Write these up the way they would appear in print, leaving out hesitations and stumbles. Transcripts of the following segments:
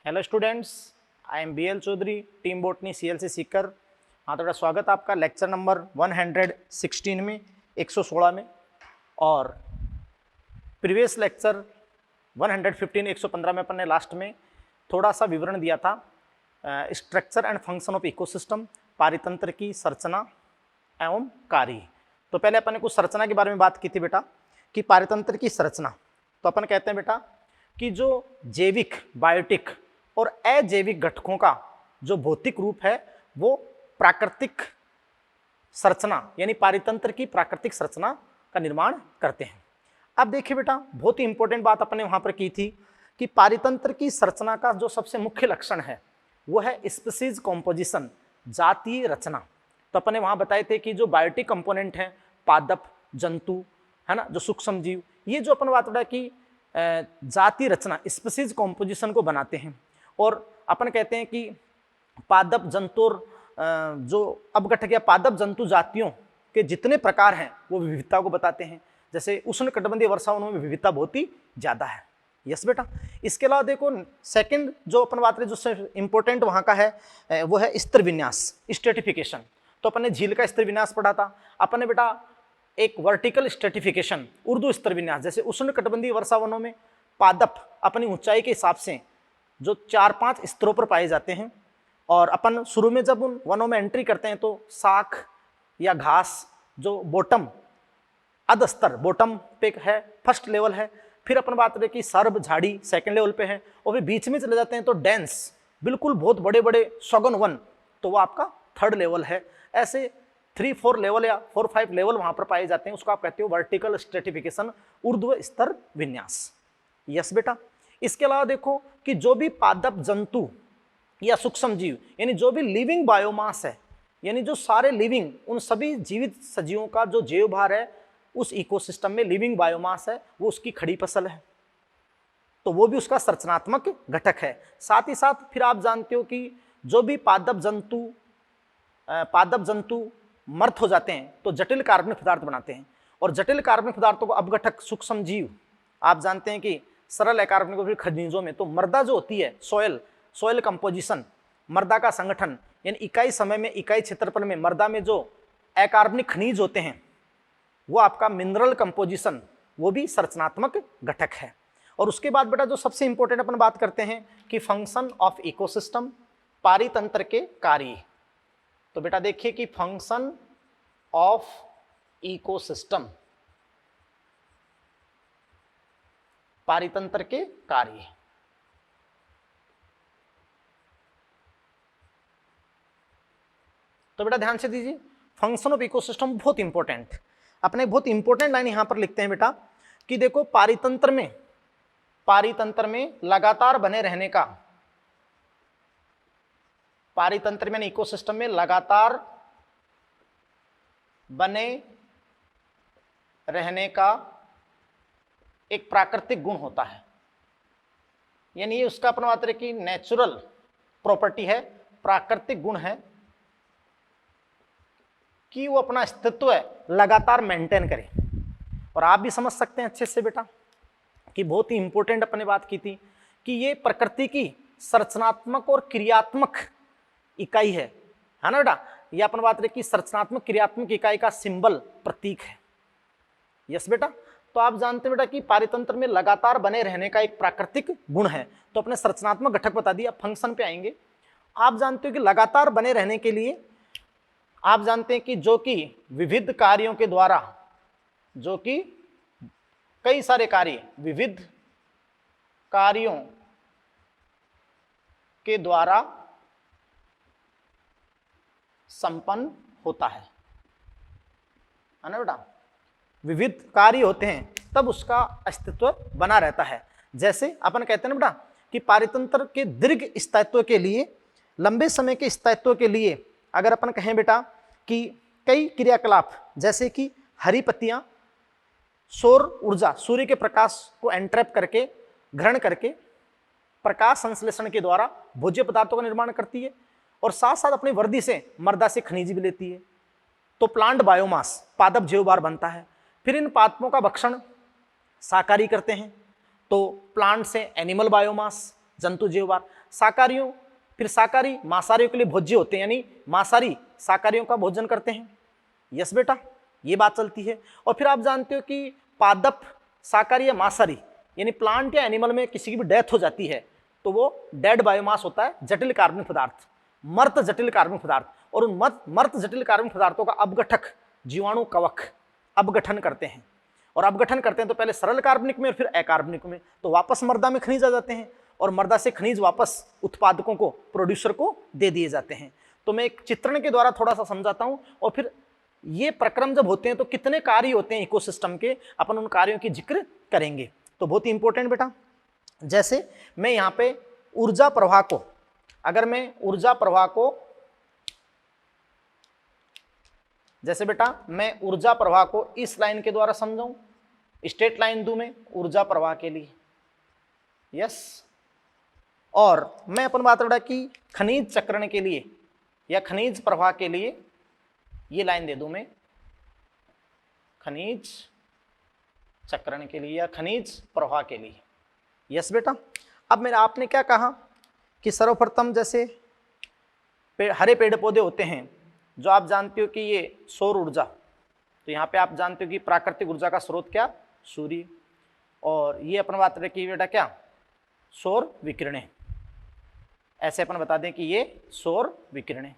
Hello students, I am B L Chaudhary, team botany CLC Sikar. हाँ, तो स्वागत है आपका लेक्चर नंबर 116 में, 116 में। और प्रीवियस लेक्चर 115 115 में अपन ने लास्ट में थोड़ा सा विवरण दिया था structure and function of ecosystem, पारितंत्र की संरचना एवं कार्य। तो पहले अपन ने कुछ संरचना के बारे में बात की थी बेटा कि पारितंत्र की संरचना। तो अपन कहते हैं बेटा कि जो जैविक, बायोटिक और अजैविक घटकों का जो भौतिक रूप है वो प्राकृतिक संरचना यानी पारितंत्र की प्राकृतिक संरचना का निर्माण करते हैं। अब देखिए बेटा, बहुत ही इंपॉर्टेंट बात अपने वहां पर की थी कि पारितंत्र की संरचना का जो सबसे मुख्य लक्षण है वो है स्पीसीज कॉम्पोजिशन, जातीय रचना। तो अपने वहां बताए थे कि जो बायोटिक कंपोनेंट है, पादप, जंतु, है ना, जो सूक्ष्म जीव, ये जो अपन बात है कि जातीय रचना, स्पीसीज कॉम्पोजिशन को बनाते हैं। और अपन कहते हैं कि पादप जंतु और जो अपघटक या पादप जंतु जातियों के जितने प्रकार हैं वो विविधता को बताते हैं। जैसे उष्णकटिबंधीय वर्षावनों में विविधता बहुत ही ज्यादा है। यस बेटा। इसके अलावा देखो, सेकंड जो अपन बात रहे जो इंपॉर्टेंट वहां का है वो है स्तर विन्यास, स्ट्रेटिफिकेशन। तो अपन ने झील का स्तर विन्यास पढ़ा था। अपन ने बेटा एक वर्टिकल स्ट्रेटिफिकेशन, ऊर्ध्व स्तर विन्यास, जैसे उष्णकटिबंधीय वर्षावनों में पादप अपनी ऊंचाई के हिसाब से जो 4-5 स्तरों पर पाए जाते हैं। और अपन शुरू में जब उन वनों में एंट्री करते हैं तो शाख या घास जो बॉटम, अध स्तर बॉटम पे है, फर्स्ट लेवल है। फिर अपन बात करें कि सर्ब, झाड़ी सेकंड लेवल पे है। और फिर बीच में चले जाते हैं तो डेंस, बिल्कुल बहुत बड़े बड़े सघन वन, तो वो आपका थर्ड लेवल है। ऐसे 3-4 लेवल या 4-5 लेवल वहां पर पाए जाते हैं। उसको आप कहते हो वर्टिकल स्ट्रेटिफिकेशन, ऊर्ध्व स्तर विन्यास। यस बेटा। इसके अलावा देखो कि जो भी पादप जंतु या सूक्ष्म जीव यानी जो भी लिविंग बायोमास है, यानी जो सारे लिविंग, उन सभी जीवित सजीवों का जो जैव भार है उस इकोसिस्टम में लिविंग बायोमास है, वो उसकी खड़ी फसल है, तो वो भी उसका संरचनात्मक घटक है। साथ ही साथ फिर आप जानते हो कि जो भी पादप जंतु मर्त हो जाते हैं तो जटिल कार्बनिक पदार्थ बनाते हैं। और जटिल कार्बनिक पदार्थों को अपघटक सूक्ष्म जीव, आप जानते हैं कि सरल अकार्बनिक और फिर खनिजों में, तो मृदा जो होती है, सॉइल कंपोजिशन, मृदा का संगठन, यानी इकाई समय में, इकाई क्षेत्रफल में मृदा में जो अकार्बनिक खनिज होते हैं वो आपका मिनरल कंपोजिशन, वो भी संरचनात्मक घटक है। और उसके बाद बेटा जो सबसे इंपॉर्टेंट अपन बात करते हैं कि फंक्शन ऑफ इकोसिस्टम, पारितंत्र के कार्य। तो बेटा देखिए कि फंक्शन ऑफ इकोसिस्टम, पारितंत्र के कार्य। तो बेटा ध्यान से दीजिए, फंक्शन ऑफ इकोसिस्टम बहुत इंपॉर्टेंट, अपने बहुत इंपॉर्टेंट लाइन यहां पर लिखते हैं बेटा कि देखो पारितंत्र में लगातार बने रहने का, पारितंत्र में इकोसिस्टम में लगातार बने रहने का एक प्राकृतिक गुण होता है। यानी ये उसका अपन बात रहे कि नेचुरल प्रॉपर्टी है, प्राकृतिक गुण है कि वो अपना अस्तित्व लगातार मेंटेन करे। और आप भी समझ सकते हैं अच्छे से बेटा कि बहुत ही इंपॉर्टेंट अपने बात की थी कि ये प्रकृति की संरचनात्मक और क्रियात्मक इकाई है ना बेटा। ये अपन बात रहे कि संरचनात्मक क्रियात्मक इकाई का सिंबल, प्रतीक है। यस बेटा। तो आप जानते हैं बेटा कि पारितंत्र में लगातार बने रहने का एक प्राकृतिक गुण है। तो अपने संरचनात्मक घटक बता दिया, फंक्शन पे आएंगे। आप जानते हो कि लगातार बने रहने के लिए आप जानते हैं कि जो कि विविध कार्यों के द्वारा, जो कि कई सारे कार्य विविध कार्यों के द्वारा संपन्न होता है ना बेटा। विविध कार्य होते हैं तब उसका अस्तित्व बना रहता है। जैसे अपन कहते हैं ना बेटा कि पारितंत्र के दीर्घ स्थायित्व के लिए, लंबे समय के स्थायित्व के लिए अगर अपन कहें बेटा कि कई क्रियाकलाप, जैसे कि हरी पत्तियां सौर ऊर्जा, सूर्य के प्रकाश को एंट्रैप करके, ग्रहण करके प्रकाश संश्लेषण के द्वारा भोज्य पदार्थों का निर्माण करती है और साथ साथ अपनी वर्दी से मृदा से खनिज भी लेती है। तो प्लांट बायोमास, पादप जैवभार बनता है। फिर इन पादपों का भक्षण शाकाहारी करते हैं तो प्लांट से एनिमल बायोमास, जंतु जैवभार। शाकाहारियों, फिर शाकाहारी मांसाहारियों के लिए भोज्य होते हैं, यानी मांसाहारी शाकाहारियों का भोजन करते हैं। यस बेटा, ये बात चलती है। और फिर आप जानते हो कि पादप शाकाहारी या मांसाहारी, यानी प्लांट या एनिमल में किसी की भी डेथ हो जाती है तो वो डेड बायोमास होता है, जटिल कार्बनिक पदार्थ, मर्त जटिल कार्बनिक पदार्थ। और उन मर्त जटिल कार्बनिक पदार्थों का अपघटक जीवाणु कवक अपगठन करते हैं, और अपगठन करते हैं तो पहले सरल कार्बनिक में और फिर अकार्बनिक में, तो वापस मृदा में खनिज आ जाते हैं, और मृदा से खनिज वापस उत्पादकों को, प्रोड्यूसर को दे दिए जाते हैं। तो मैं एक चित्रण के द्वारा थोड़ा सा समझाता हूं, और फिर ये प्रक्रम जब होते हैं तो कितने कार्य होते हैं इकोसिस्टम के, अपन उन कार्यों की जिक्र करेंगे। तो बहुत ही इंपॉर्टेंट बेटा, जैसे मैं यहाँ पे ऊर्जा प्रवाह को, अगर मैं ऊर्जा प्रवाह को, जैसे बेटा मैं ऊर्जा प्रवाह को इस लाइन के द्वारा समझाऊं, स्ट्रेट लाइन दूं मैं ऊर्जा प्रवाह के लिए, यस, और मैं अपन बात रहा कि खनिज चक्रण के लिए या खनिज प्रवाह के लिए ये लाइन दे दूं मैं, खनिज चक्रण के लिए या खनिज प्रवाह के लिए। यस बेटा, अब मेरा आपने क्या कहा कि सर्वप्रथम जैसे हरे पेड़ पौधे होते हैं, जो आप जानते हो कि ये सौर ऊर्जा, तो यहाँ पे आप जानते हो कि प्राकृतिक ऊर्जा का स्रोत क्या, सूर्य, और ये अपन बात रखी बेटा क्या, सौर विकिरणें, ऐसे अपन बता दें कि ये सौर विकिरणें।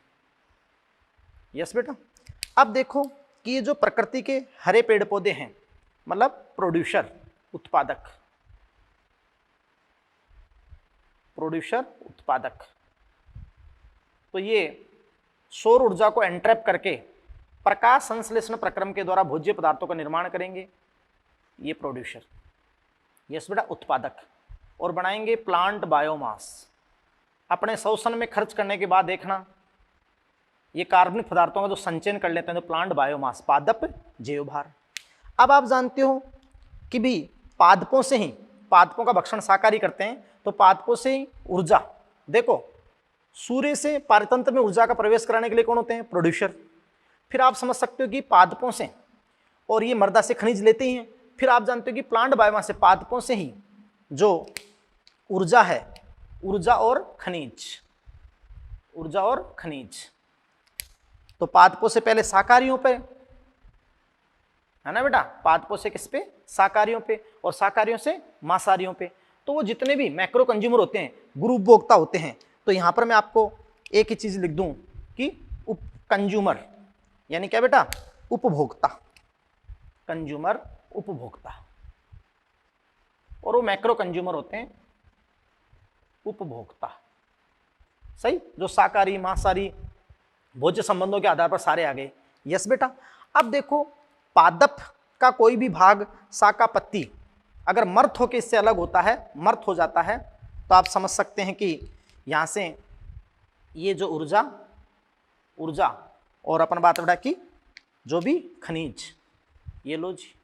यस बेटा, अब देखो कि ये जो प्रकृति के हरे पेड़ पौधे हैं, मतलब प्रोड्यूसर उत्पादक, प्रोड्यूसर उत्पादक, तो ये सौर ऊर्जा को एंट्रैप करके प्रकाश संश्लेषण प्रक्रम के द्वारा भोज्य पदार्थों का निर्माण करेंगे, ये प्रोड्यूसर। यस बेटा, उत्पादक, और बनाएंगे प्लांट बायोमास। अपने शोषण में खर्च करने के बाद देखना ये कार्बनिक पदार्थों का जो संचयन कर लेते हैं, तो प्लांट बायोमास, पादप जैवभार। अब आप जानते हो कि भी पादपों से ही, पादपों का भक्षण शाकाहारी करते हैं, तो पादपों से ही ऊर्जा, देखो सूर्य से पारतंत्र में ऊर्जा का प्रवेश कराने के लिए कौन होते हैं, प्रोड्यूसर। फिर आप समझ सकते हो कि पादपों से, और ये मृदा से खनिज लेते ही हैं। फिर आप जानते हो कि प्लांट बायोमास से, पादपों से ही जो ऊर्जा है, ऊर्जा और खनिज, ऊर्जा और खनिज, तो पादपों से पहले शाकाहारियों पे, है ना बेटा, पादपों से किस पे, शाकाहारियों पे, और शाकाहारियों से मांसाहारियों पे। तो वो जितने भी मैक्रो कंज्यूमर होते हैं, गुरु उपभोक्ता होते हैं, तो यहाँ पर मैं आपको एक ही चीज लिख दूं कि उप कंज्यूमर, यानी क्या बेटा, उपभोक्ता, कंज्यूमर उपभोक्ता, और वो मैक्रो कंज्यूमर होते हैं उपभोक्ता। सही, जो शाकाहारी मांसाहारी भोज्य संबंधों के आधार पर सारे आ गए। यस बेटा, अब देखो पादप का कोई भी भाग, शाखा पत्ती, अगर मर्त होकर इससे अलग होता है, मर्त हो जाता है, तो आप समझ सकते हैं कि यहाँ से ये जो ऊर्जा, ऊर्जा और अपन बात बढ़ा कि जो भी खनिज, ये लो जी,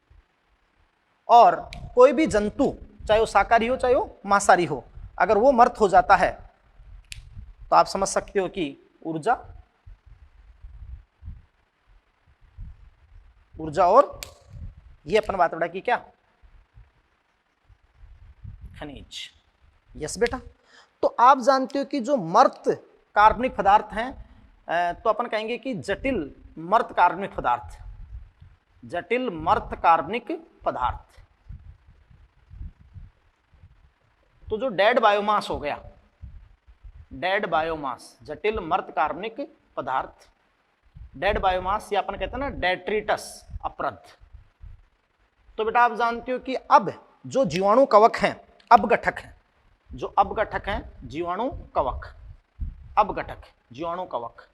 और कोई भी जंतु, चाहे वो शाकाहारी हो चाहे वो मांसाहारी हो, अगर वो मर्त हो जाता है तो आप समझ सकते हो कि ऊर्जा, ऊर्जा और ये अपन बात बढ़ा कि क्या, खनिज। यस बेटा, तो आप जानते हो कि जो मर्त कार्बनिक पदार्थ हैं, तो अपन कहेंगे कि जटिल मर्त कार्बनिक पदार्थ, जटिल मर्त कार्बनिक पदार्थ। तो जो डेड बायोमास हो गया, डेड बायोमास, जटिल मर्त कार्बनिक पदार्थ, डेड बायोमास, या अपन कहते हैं ना डेट्रिटस, अपरद। तो बेटा आप जानते हो कि अब जो जीवाणु कवक हैं, अपघटक हैं, जो अपघटक हैं जीवाणु कवक, अपघटक जीवाणु कवक,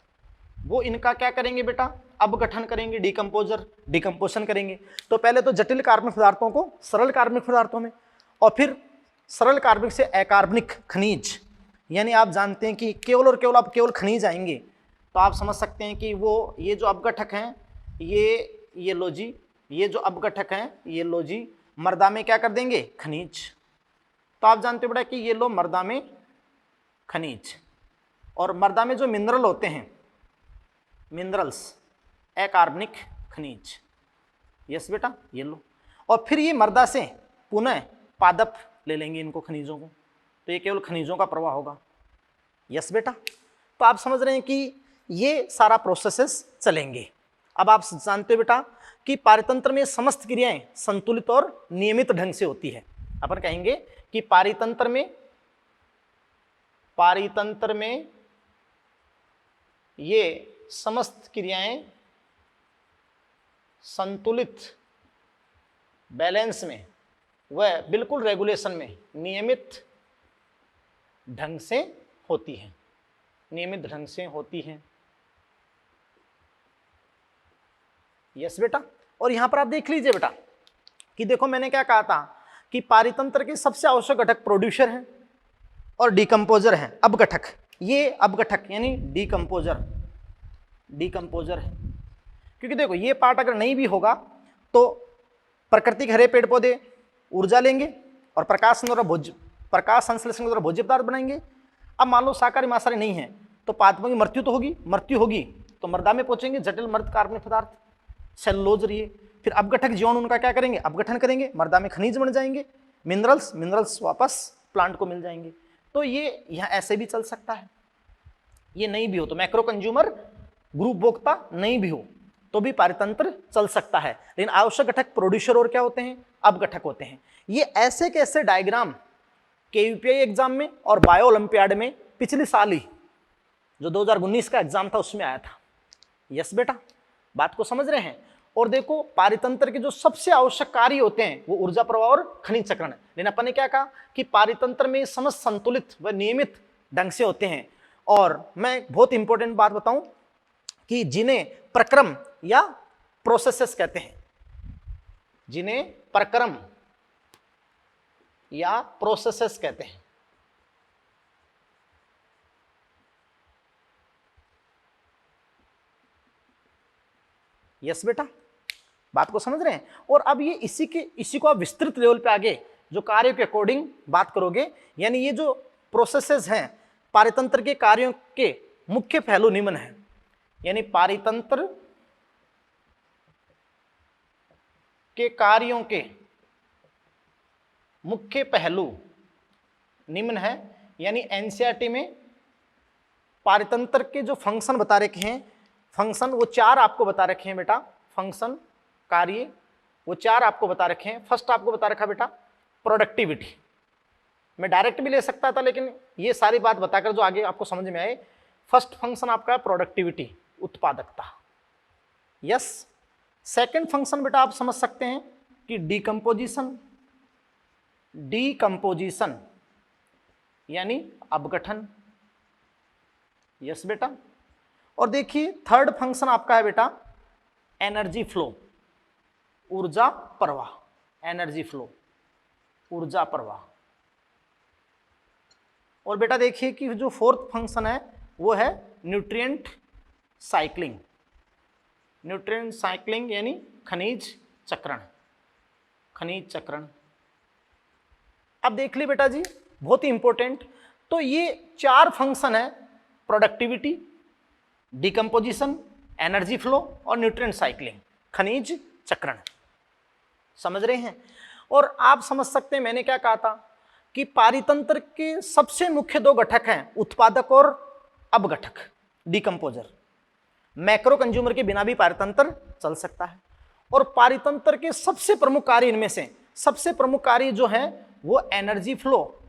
वो इनका क्या करेंगे बेटा, अपघटन करेंगे, डिकम्पोजन करेंगे। तो पहले तो जटिल कार्बनिक पदार्थों को सरल कार्बनिक पदार्थों में, और फिर सरल कार्बनिक से अकार्बनिक खनिज, यानी आप जानते हैं कि केवल और केवल अब केवल खनिज आएंगे। तो आप समझ सकते हैं कि वो ये जो अपघटक हैं, ये लो जी, ये जो अपघटक हैं ये लो जी, मृदा में क्या कर देंगे, खनिज। तो आप जानते हो बेटा कि ये लो मृदा में खनिज, और मृदा में जो मिनरल होते हैं, मिनरल्स, अकार्बनिक खनिज। यस बेटा, ये लो, और फिर ये मृदा से पुनः पादप ले लेंगे इनको, खनिजों को, तो ये केवल खनिजों का प्रवाह होगा। यस बेटा। तो आप समझ रहे हैं कि ये सारा प्रोसेसेस चलेंगे। अब आप जानते हो बेटा कि पारितंत्र में समस्त क्रियाएं संतुलित और नियमित ढंग से होती है। अपन कहेंगे कि पारितंत्र में ये समस्त क्रियाएं संतुलित, बैलेंस में, वह बिल्कुल रेगुलेशन में, नियमित ढंग से होती है, नियमित ढंग से होती है। यस बेटा। और यहां पर आप देख लीजिए बेटा कि देखो मैंने क्या कहा था कि पारितंत्र के सबसे आवश्यक घटक प्रोड्यूसर हैं और डिकम्पोजर हैं, अपघटक। ये अपघटक यानी डिकम्पोजर है। क्योंकि देखो ये पार्ट अगर नहीं भी होगा तो प्रकृति के हरे पेड़ पौधे ऊर्जा लेंगे और प्रकाश संश्लेषण द्वारा भोज्य पदार्थ बनाएंगे। अब मान लो शाकाहारी मांसाहारी नहीं है तो पादपों की मृत्यु होगी तो मृदा में पहुंचेंगे जटिल मृत कार्बनिक पदार्थ, सेलुलोज रही। फिर अपघटक जीवाण उनका क्या करेंगे, अपघटन करेंगे, मृदा में खनिज बन जाएंगे, मिनरल्स वापस प्लांट को मिल जाएंगे। तो ये यहाँ ऐसे भी चल सकता है। ये नहीं भी हो तो मैक्रो कंज्यूमर ग्रुप भोक्ता नहीं भी हो तो भी पारितंत्र चल सकता है। लेकिन आवश्यक घटक प्रोड्यूसर और क्या होते हैं, अपघटक होते हैं। ये ऐसे कैसे डायग्राम KUPI एग्जाम में और बायो ओलंपियाड में पिछले साल ही जो 2019 का एग्जाम था उसमें आया था। यस बेटा, बात को समझ रहे हैं। और देखो पारितंत्र के जो सबसे आवश्यक कार्य होते हैं वो ऊर्जा प्रवाह और खनिज चक्रण है। लेकिन अपन ने क्या कहा कि पारितंत्र में समस्त संतुलित व नियमित ढंग से होते हैं। और मैं बहुत इंपॉर्टेंट बात बताऊं कि जिन्हें प्रक्रम या प्रोसेसेस कहते हैं, जिन्हें प्रक्रम या प्रोसेसेस कहते हैं। यस बेटा, बात को समझ रहे हैं। और अब ये इसी को आप विस्तृत लेवल पे आगे जो कार्यों के अकॉर्डिंग बात करोगे, यानी ये जो प्रोसेसेस हैं पारितंत्र के कार्यों के मुख्य पहलू निम्न हैं। यानी पारितंत्र के कार्यों के मुख्य पहलू निम्न है। यानी एनसीईआरटी में पारितंत्र के जो फंक्शन बता रखे हैं, फंक्शन वो 4 आपको बता रखे हैं बेटा, फंक्शन कार्य वो 4 आपको बता रखे हैं। फर्स्ट आपको बता रखा बेटा प्रोडक्टिविटी। मैं डायरेक्ट भी ले सकता था लेकिन ये सारी बात बताकर जो आगे आपको समझ में आए। फर्स्ट फंक्शन आपका प्रोडक्टिविटी, उत्पादकता। यस। सेकंड फंक्शन बेटा आप समझ सकते हैं कि डिकम्पोजिशन यानी अपघटन। यस बेटा। और देखिए थर्ड फंक्शन आपका है बेटा एनर्जी फ्लो, ऊर्जा प्रवाह, एनर्जी फ्लो, ऊर्जा प्रवाह। और बेटा देखिए कि जो फोर्थ फंक्शन है वो है न्यूट्रिएंट साइक्लिंग, न्यूट्रिएंट साइक्लिंग यानी खनिज चक्रण, खनिज चक्रण। अब देख ली बेटा जी, बहुत ही इंपॉर्टेंट। तो ये 4 फंक्शन है, प्रोडक्टिविटी, डिकम्पोजिशन, एनर्जी फ्लो और न्यूट्रिएंट साइक्लिंग, खनिज चक्रण। समझ रहे हैं। और आप समझ सकते हैं मैंने क्या कहा था कि पारितंत्र के सबसे मुख्य 2 घटक हैं, उत्पादक और अपघटक, डिकम्पोजर। मैक्रो कंज्यूमर के बिना भी पारितंत्र चल सकता है। और पारितंत्र के सबसे प्रमुख कार्य, इनमें से सबसे प्रमुख कार्य जो है वो एनर्जी फ्लो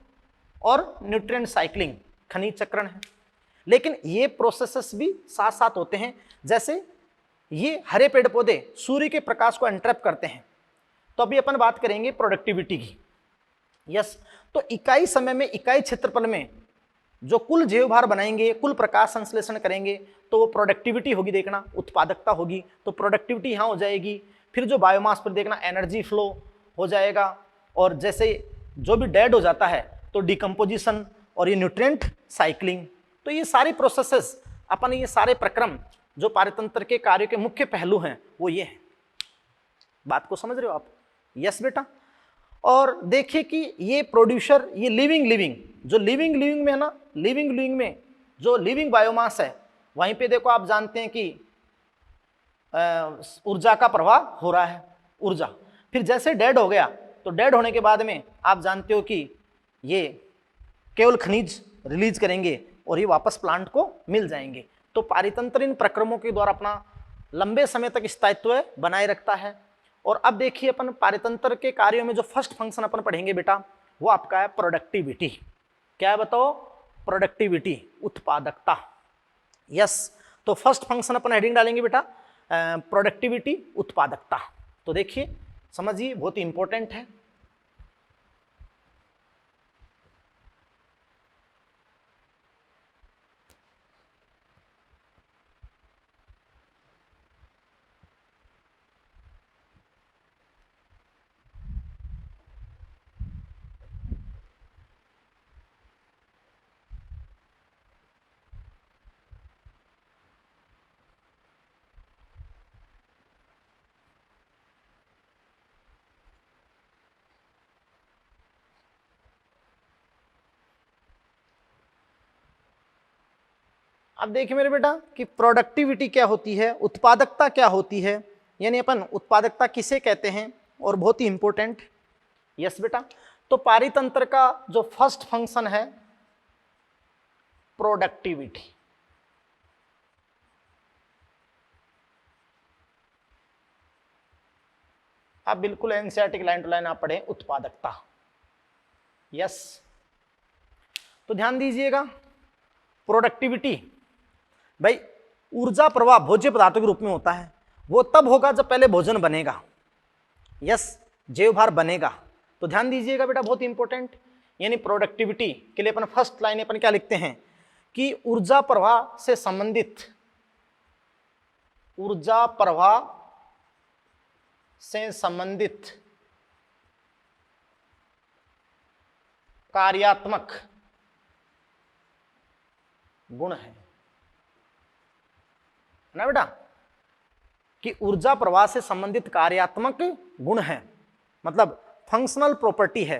और न्यूट्रिएंट साइक्लिंग, खनिज चक्रण है। लेकिन ये प्रोसेसेस भी साथ साथ होते हैं। जैसे ये हरे पेड़ पौधे सूर्य के प्रकाश को एंट्रैप करते हैं। तो अभी अपन बात करेंगे प्रोडक्टिविटी की। यस। तो इकाई समय में, इकाई क्षेत्रफल में जो कुल जैव भार बनाएंगे, कुल प्रकाश संश्लेषण करेंगे तो वो प्रोडक्टिविटी होगी, देखना उत्पादकता होगी। तो प्रोडक्टिविटी यहाँ हो जाएगी। फिर जो बायोमास पर देखना एनर्जी फ्लो हो जाएगा। और जैसे जो भी डेड हो जाता है तो डिकम्पोजिशन और ये न्यूट्रिएंट साइक्लिंग। तो ये सारी प्रोसेसेस अपन, ये सारे प्रक्रम जो पारितंत्र के कार्य के मुख्य पहलू हैं वो ये हैं। बात को समझ रहे हो आप। यस बेटा। और देखिए कि ये प्रोड्यूसर, ये लिविंग जो लिविंग में है ना, लिविंग में जो लिविंग बायोमास है वहीं पे देखो आप जानते हैं कि ऊर्जा का प्रवाह हो रहा है, ऊर्जा। फिर जैसे डेड हो गया तो डेड होने के बाद में आप जानते हो कि ये केवल खनिज रिलीज करेंगे और ये वापस प्लांट को मिल जाएंगे। तो पारितंत्र इन प्रक्रमों के द्वारा अपना लंबे समय तक स्थायित्व बनाए रखता है। और अब देखिए अपन पारितंत्र के कार्यों में जो फर्स्ट फंक्शन अपन पढ़ेंगे बेटा वो आपका है प्रोडक्टिविटी। क्या है बताओ? प्रोडक्टिविटी, उत्पादकता। यस, तो फर्स्ट फंक्शन अपन हेडिंग डालेंगे बेटा प्रोडक्टिविटी, उत्पादकता। तो देखिए समझिए, बहुत ही इंपॉर्टेंट है। अब देखिए मेरे बेटा कि प्रोडक्टिविटी क्या होती है, उत्पादकता क्या होती है, यानी अपन उत्पादकता किसे कहते हैं, और बहुत ही इंपॉर्टेंट। यस बेटा, तो पारितंत्र का जो फर्स्ट फंक्शन है प्रोडक्टिविटी। आप बिल्कुल एनसीईआरटी लाइन टू लाइन आप पढ़े उत्पादकता। यस, तो ध्यान दीजिएगा प्रोडक्टिविटी भाई ऊर्जा प्रवाह भोज्य पदार्थों के रूप में होता है। वो तब होगा जब पहले भोजन बनेगा। यस, जैवभार बनेगा। तो ध्यान दीजिएगा बेटा, बहुत इंपॉर्टेंट। यानी प्रोडक्टिविटी के लिए अपन फर्स्ट लाइन अपन क्या लिखते हैं कि ऊर्जा प्रवाह से संबंधित, ऊर्जा प्रवाह से संबंधित कार्यात्मक गुण है ना बेटा, कि ऊर्जा प्रवाह से संबंधित कार्यात्मक गुण है, मतलब फंक्शनल प्रॉपर्टी है।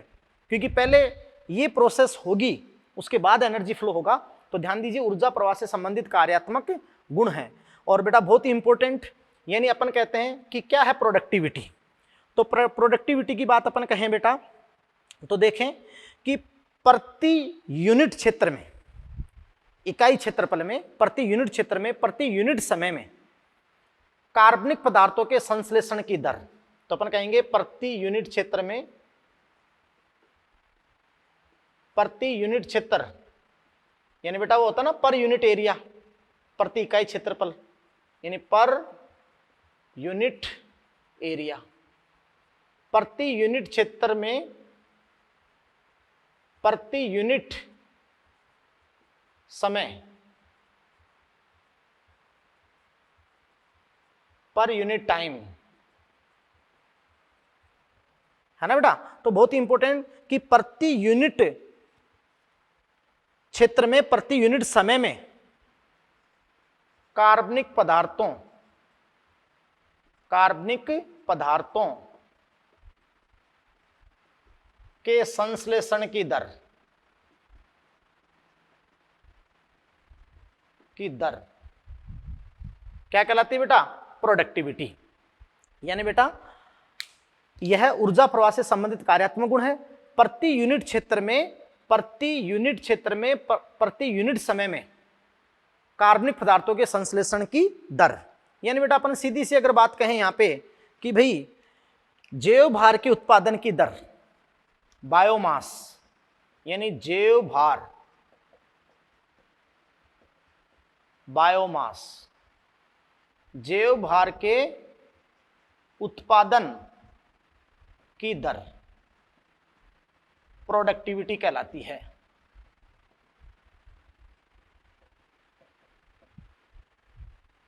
क्योंकि पहले ये प्रोसेस होगी उसके बाद एनर्जी फ्लो होगा। तो ध्यान दीजिए ऊर्जा प्रवाह से संबंधित कार्यात्मक गुण है। और बेटा बहुत ही इंपॉर्टेंट, यानी अपन कहते हैं कि क्या है प्रोडक्टिविटी। तो प्रोडक्टिविटी की बात अपन कहें बेटा तो देखें कि प्रति यूनिट क्षेत्र में, इकाई क्षेत्रफल में, प्रति यूनिट क्षेत्र में, प्रति यूनिट समय में कार्बनिक पदार्थों के संश्लेषण की दर। तो अपन कहेंगे प्रति यूनिट क्षेत्र में, प्रति यूनिट क्षेत्र, यानी बेटा वो होता है ना पर यूनिट एरिया, प्रति इकाई क्षेत्रफल, यानी पर यूनिट एरिया, प्रति यूनिट क्षेत्र में प्रति यूनिट समय, पर यूनिट टाइम, है ना बेटा। तो बहुत ही इंपॉर्टेंट कि प्रति यूनिट क्षेत्र में, प्रति यूनिट समय में कार्बनिक पदार्थों के संश्लेषण की दर क्या कहलाती है बेटा? प्रोडक्टिविटी। यानी बेटा यह ऊर्जा प्रवाह से संबंधित कार्यात्मक गुण है। प्रति यूनिट क्षेत्र में, प्रति यूनिट समय में कार्बनिक पदार्थों के संश्लेषण की दर। यानी बेटा अपन सीधी सी अगर बात कहें यहां पे कि भाई जैव भार के उत्पादन की दर, बायोमास, यानी जैव भार, बायोमास, जैव भार के उत्पादन की दर प्रोडक्टिविटी कहलाती है।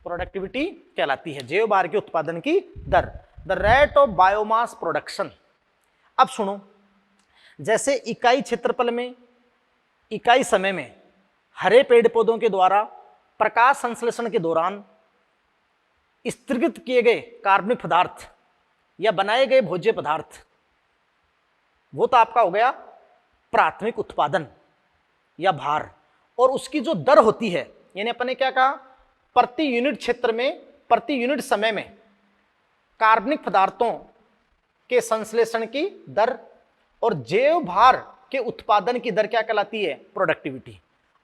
प्रोडक्टिविटी कहलाती है जैव भार के उत्पादन की दर, the rate of biomass production. अब सुनो, जैसे इकाई क्षेत्रफल में, इकाई समय में हरे पेड़ पौधों के द्वारा प्रकाश संश्लेषण के दौरान स्थिरीकृत किए गए कार्बनिक पदार्थ या बनाए गए भोज्य पदार्थ, वो तो आपका हो गया प्राथमिक उत्पादन या भार। और उसकी जो दर होती है, यानी अपन ने क्या कहा, प्रति यूनिट क्षेत्र में, प्रति यूनिट समय में कार्बनिक पदार्थों के संश्लेषण की दर और जैव भार के उत्पादन की दर क्या कहलाती है? प्रोडक्टिविटी।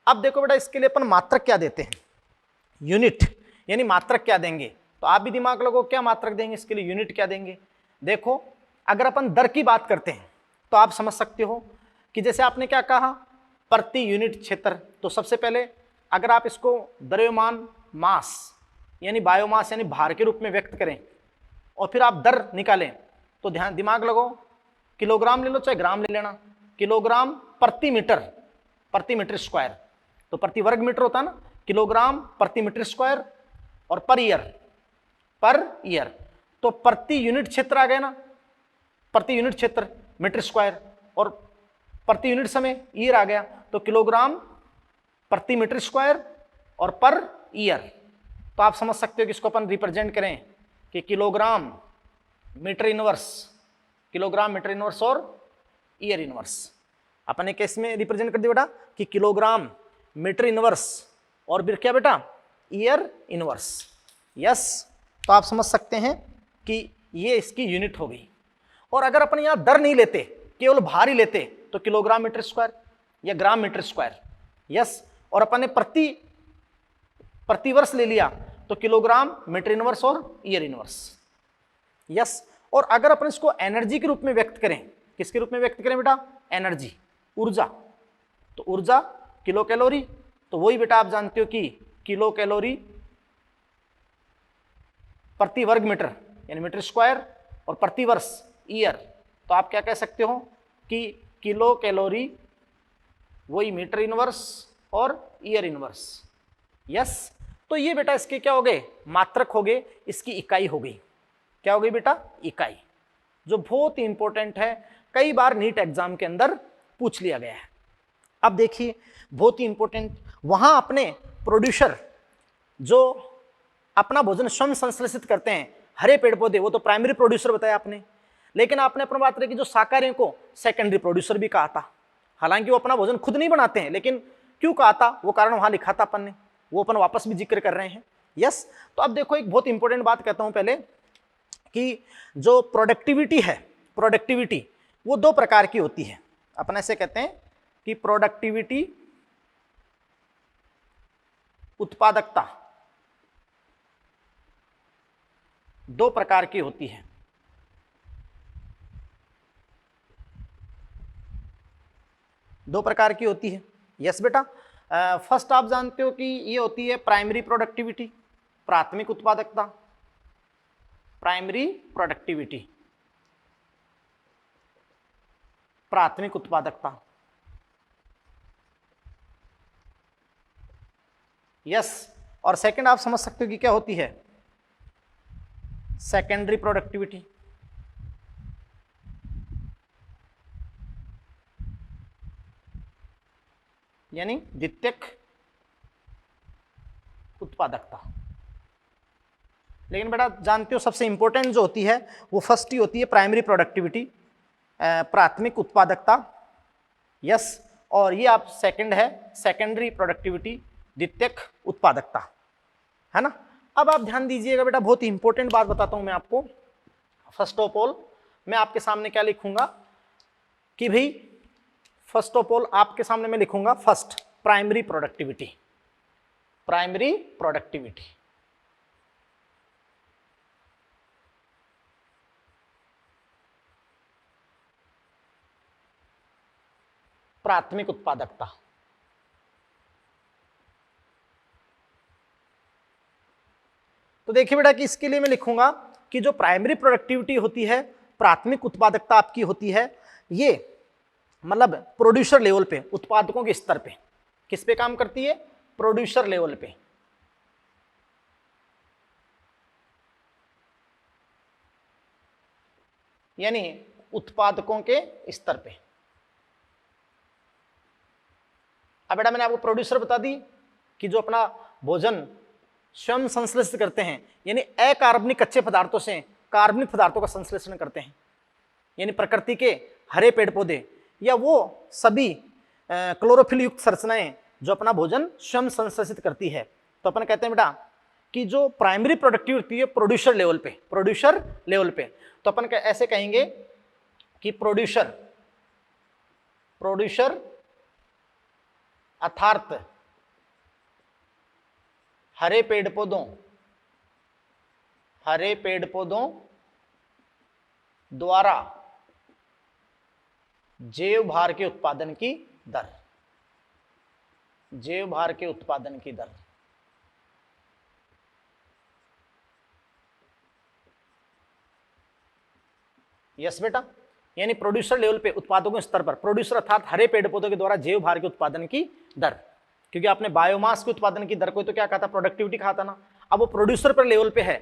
अब देखो बेटा इसके लिए अपन मात्रक क्या देते हैं, यूनिट, यानी मात्रक क्या देंगे, तो आप भी दिमाग लगाओ क्या मात्रक देंगे इसके लिए, यूनिट क्या देंगे। देखो अगर अपन दर की बात करते हैं तो आप समझ सकते हो कि जैसे आपने क्या कहा, प्रति यूनिट क्षेत्र, तो सबसे पहले अगर आप इसको द्रव्यमान मास यानी बायोमास यानी भार के रूप में व्यक्त करें और फिर आप दर निकालें, तो ध्यान दिमाग लगाओ, किलोग्राम ले लो चाहे ग्राम ले लेना, किलोग्राम प्रति मीटर स्क्वायर, तो प्रति वर्ग मीटर होता है ना, किलोग्राम प्रति मीटर स्क्वायर, और पर ईयर, तो प्रति यूनिट क्षेत्र आ गया ना, प्रति यूनिट क्षेत्र मीटर स्क्वायर, और प्रति यूनिट समय ईयर आ गया, तो किलोग्राम प्रति मीटर स्क्वायर और पर ईयर। तो आप समझ सकते हो कि इसको अपन रिप्रेजेंट करें कि किलोग्राम मीटर इनवर्स और ईयर इनवर्स। अपन एक केस में रिप्रेजेंट कर दिया बेटा कि किलोग्राम मीटर इनवर्स और फिर क्या बेटा, ईयर इनवर्स। यस, तो आप समझ सकते हैं कि ये इसकी यूनिट हो गई। और अगर अपन यहाँ दर नहीं लेते, केवल भार ही लेते, तो किलोग्राम मीटर स्क्वायर या ग्राम मीटर स्क्वायर। यस, और अपन ने प्रति वर्ष ले लिया तो किलोग्राम मीटर इनवर्स और ईयर इनवर्स। यस, और अगर अपन इसको एनर्जी के रूप में व्यक्त करें, किसके रूप में व्यक्त करें बेटा, एनर्जी, ऊर्जा, तो ऊर्जा किलो कैलोरी, तो वही बेटा आप जानते हो कि किलो कैलोरी प्रति वर्ग मीटर यानी मीटर स्क्वायर और प्रति वर्ष ईयर, तो आप क्या कह सकते हो कि किलो कैलोरी वही मीटर इनवर्स और ईयर इनवर्स। यस, तो ये बेटा इसके क्या हो गए, मात्रक हो गए, इसकी इकाई हो गई। क्या हो गई बेटा, इकाई, जो बहुत ही इंपॉर्टेंट है, कई बार नीट एग्जाम के अंदर पूछ लिया गया है। अब देखिए बहुत ही इंपॉर्टेंट, वहां अपने प्रोड्यूसर जो अपना भोजन स्वयं संश्लेषित करते हैं, हरे पेड़ पौधे, वो तो प्राइमरी प्रोड्यूसर बताया आपने, लेकिन आपने अपनी बात रखी जो शाकाहारियों को सेकेंडरी प्रोड्यूसर भी कहा था। हालांकि वो अपना भोजन खुद नहीं बनाते हैं, लेकिन क्यों कहा था वो कारण वहां लिखा था अपन ने, वो अपन वापस भी जिक्र कर रहे हैं। यस, तो अब देखो एक बहुत इंपॉर्टेंट बात कहता हूं पहले कि जो प्रोडक्टिविटी है, प्रोडक्टिविटी वो दो प्रकार की होती है। अपन ऐसे कहते हैं कि प्रोडक्टिविटी, उत्पादकता, दो प्रकार की होती है। दो प्रकार की होती है। यस बेटा, फर्स्ट आप जानते हो कि ये होती है प्राइमरी प्रोडक्टिविटी, प्राथमिक उत्पादकता, प्राइमरी प्रोडक्टिविटी, प्राथमिक उत्पादकता। यस, और सेकंड आप समझ सकते हो कि क्या होती है, सेकेंडरी प्रोडक्टिविटी। यानी द्वितीयक उत्पादकता। लेकिन बेटा जानते हो सबसे इंपॉर्टेंट जो होती है वो फर्स्ट ही होती है प्राइमरी प्रोडक्टिविटी, प्राथमिक उत्पादकता। यस, और ये आप सेकंड है सेकेंडरी प्रोडक्टिविटी, द्वितीयक उत्पादकता, है ना। अब आप ध्यान दीजिएगा बेटा, बहुत ही इंपॉर्टेंट बात बताता हूं मैं आपको। फर्स्ट ऑफ ऑल मैं आपके सामने क्या लिखूंगा कि भाई, फर्स्ट ऑफ ऑल आपके सामने मैं लिखूंगा first primary productivity, primary productivity. प्राथमिक उत्पादकता। तो देखिए बेटा कि इसके लिए मैं लिखूंगा कि जो प्राइमरी प्रोडक्टिविटी होती है, प्राथमिक उत्पादकता आपकी होती है, ये मतलब प्रोड्यूसर लेवल पे, उत्पादकों के स्तर पे, किस पे काम करती है, प्रोड्यूसर लेवल पे। यानी उत्पादकों के स्तर पे। अब बेटा मैंने आपको प्रोड्यूसर बता दी कि जो अपना भोजन स्वयं संश्लेषित करते हैं, यानी अकार्बनिक कच्चे पदार्थों से कार्बनिक पदार्थों का संश्लेषण करते हैं, यानी प्रकृति के हरे पेड़ पौधे या वो सभी क्लोरोफिल युक्त संरचनाएं जो अपना भोजन स्वयं संश्लेषित करती है। तो अपन कहते हैं बेटा कि जो प्राइमरी प्रोडक्टिविटी है प्रोड्यूसर लेवल पे, प्रोड्यूसर लेवल पे, तो अपन ऐसे कहेंगे कि प्रोड्यूसर अर्थात हरे पेड़ पौधों द्वारा जैव भार के उत्पादन की दर, जैव भार के उत्पादन की दर। यस बेटा, यानी प्रोड्यूसर लेवल पे, उत्पादकों के स्तर पर, प्रोड्यूसर अर्थात हरे पेड़ पौधों के द्वारा जैव भार के उत्पादन की दर, क्योंकि आपने बायोमास के उत्पादन की दर को तो क्या कहा था, प्रोडक्टिविटी कहा था ना। अब वो प्रोड्यूसर पर लेवल पे है,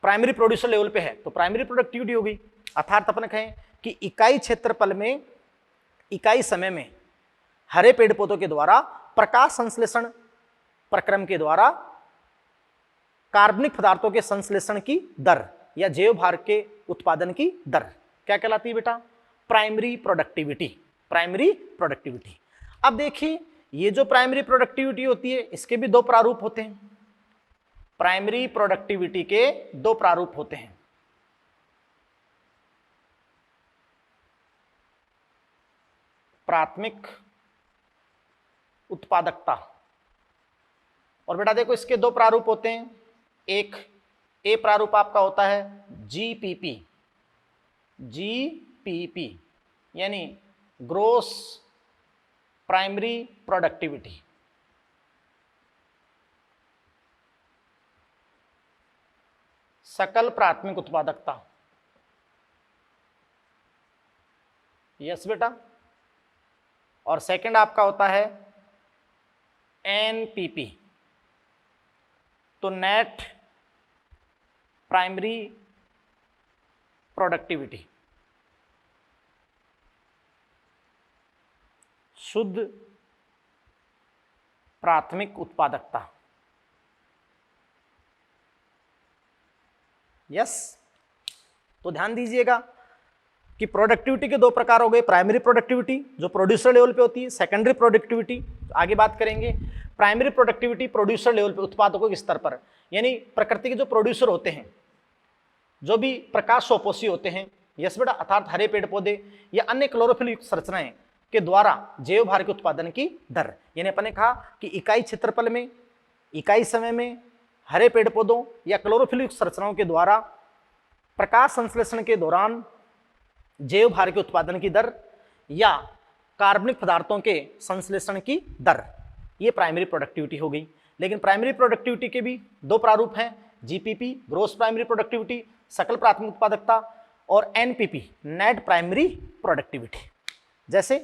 प्राइमरी प्रोड्यूसर लेवल पे है, तो प्राइमरी प्रोडक्टिविटी होगी। अर्थात अपन कहें कि इकाई क्षेत्रफल में, इकाई समय में हरे पेड़ पौधों के द्वारा प्रकाश संश्लेषण प्रक्रम के द्वारा कार्बनिक पदार्थों के संश्लेषण की दर या जैव भार के उत्पादन की दर क्या कहलाती है बेटा, प्राइमरी प्रोडक्टिविटी, प्राइमरी प्रोडक्टिविटी। अब देखिए, ये जो प्राइमरी प्रोडक्टिविटी होती है, इसके भी दो प्रारूप होते हैं। प्राइमरी प्रोडक्टिविटी के दो प्रारूप होते हैं। प्राथमिक उत्पादकता, और बेटा देखो इसके दो प्रारूप होते हैं। एक ए प्रारूप आपका होता है जीपीपी, जीपीपी यानी ग्रोस प्राइमरी प्रोडक्टिविटी। सकल प्राथमिक उत्पादकता। यस बेटा, और सेकंड आपका होता है एनपीपी, तो नेट प्राइमरी प्रोडक्टिविटी, शुद्ध प्राथमिक उत्पादकता। यस, तो ध्यान दीजिएगा कि प्रोडक्टिविटी के दो प्रकार हो गए। प्राइमरी प्रोडक्टिविटी जो प्रोड्यूसर लेवल पे होती है, सेकेंडरी प्रोडक्टिविटी आगे बात करेंगे। प्राइमरी प्रोडक्टिविटी प्रोड्यूसर लेवल पे, उत्पादकों के स्तर पर, यानी प्रकृति के जो प्रोड्यूसर होते हैं, जो भी प्रकाश स्वपोषी होते हैं, यस बेटा, अर्थात हरे पेड़ पौधे या अन्य क्लोरोफिल युक्त संरचनाएं के द्वारा जैव भार के उत्पादन की दर। यानी अपन ने कहा कि इकाई क्षेत्रफल में, इकाई समय में हरे पेड़ पौधों या क्लोरोफिल युक्त संरचनाओं के द्वारा प्रकाश संश्लेषण के दौरान जैव भार के उत्पादन की दर या कार्बनिक पदार्थों के संश्लेषण की दर, ये प्राइमरी प्रोडक्टिविटी हो गई। लेकिन प्राइमरी प्रोडक्टिविटी के भी दो प्रारूप हैं, जीपीपी ग्रोस प्राइमरी प्रोडक्टिविटी सकल प्राथमिक उत्पादकता, और एनपीपी नेट प्राइमरी प्रोडक्टिविटी। जैसे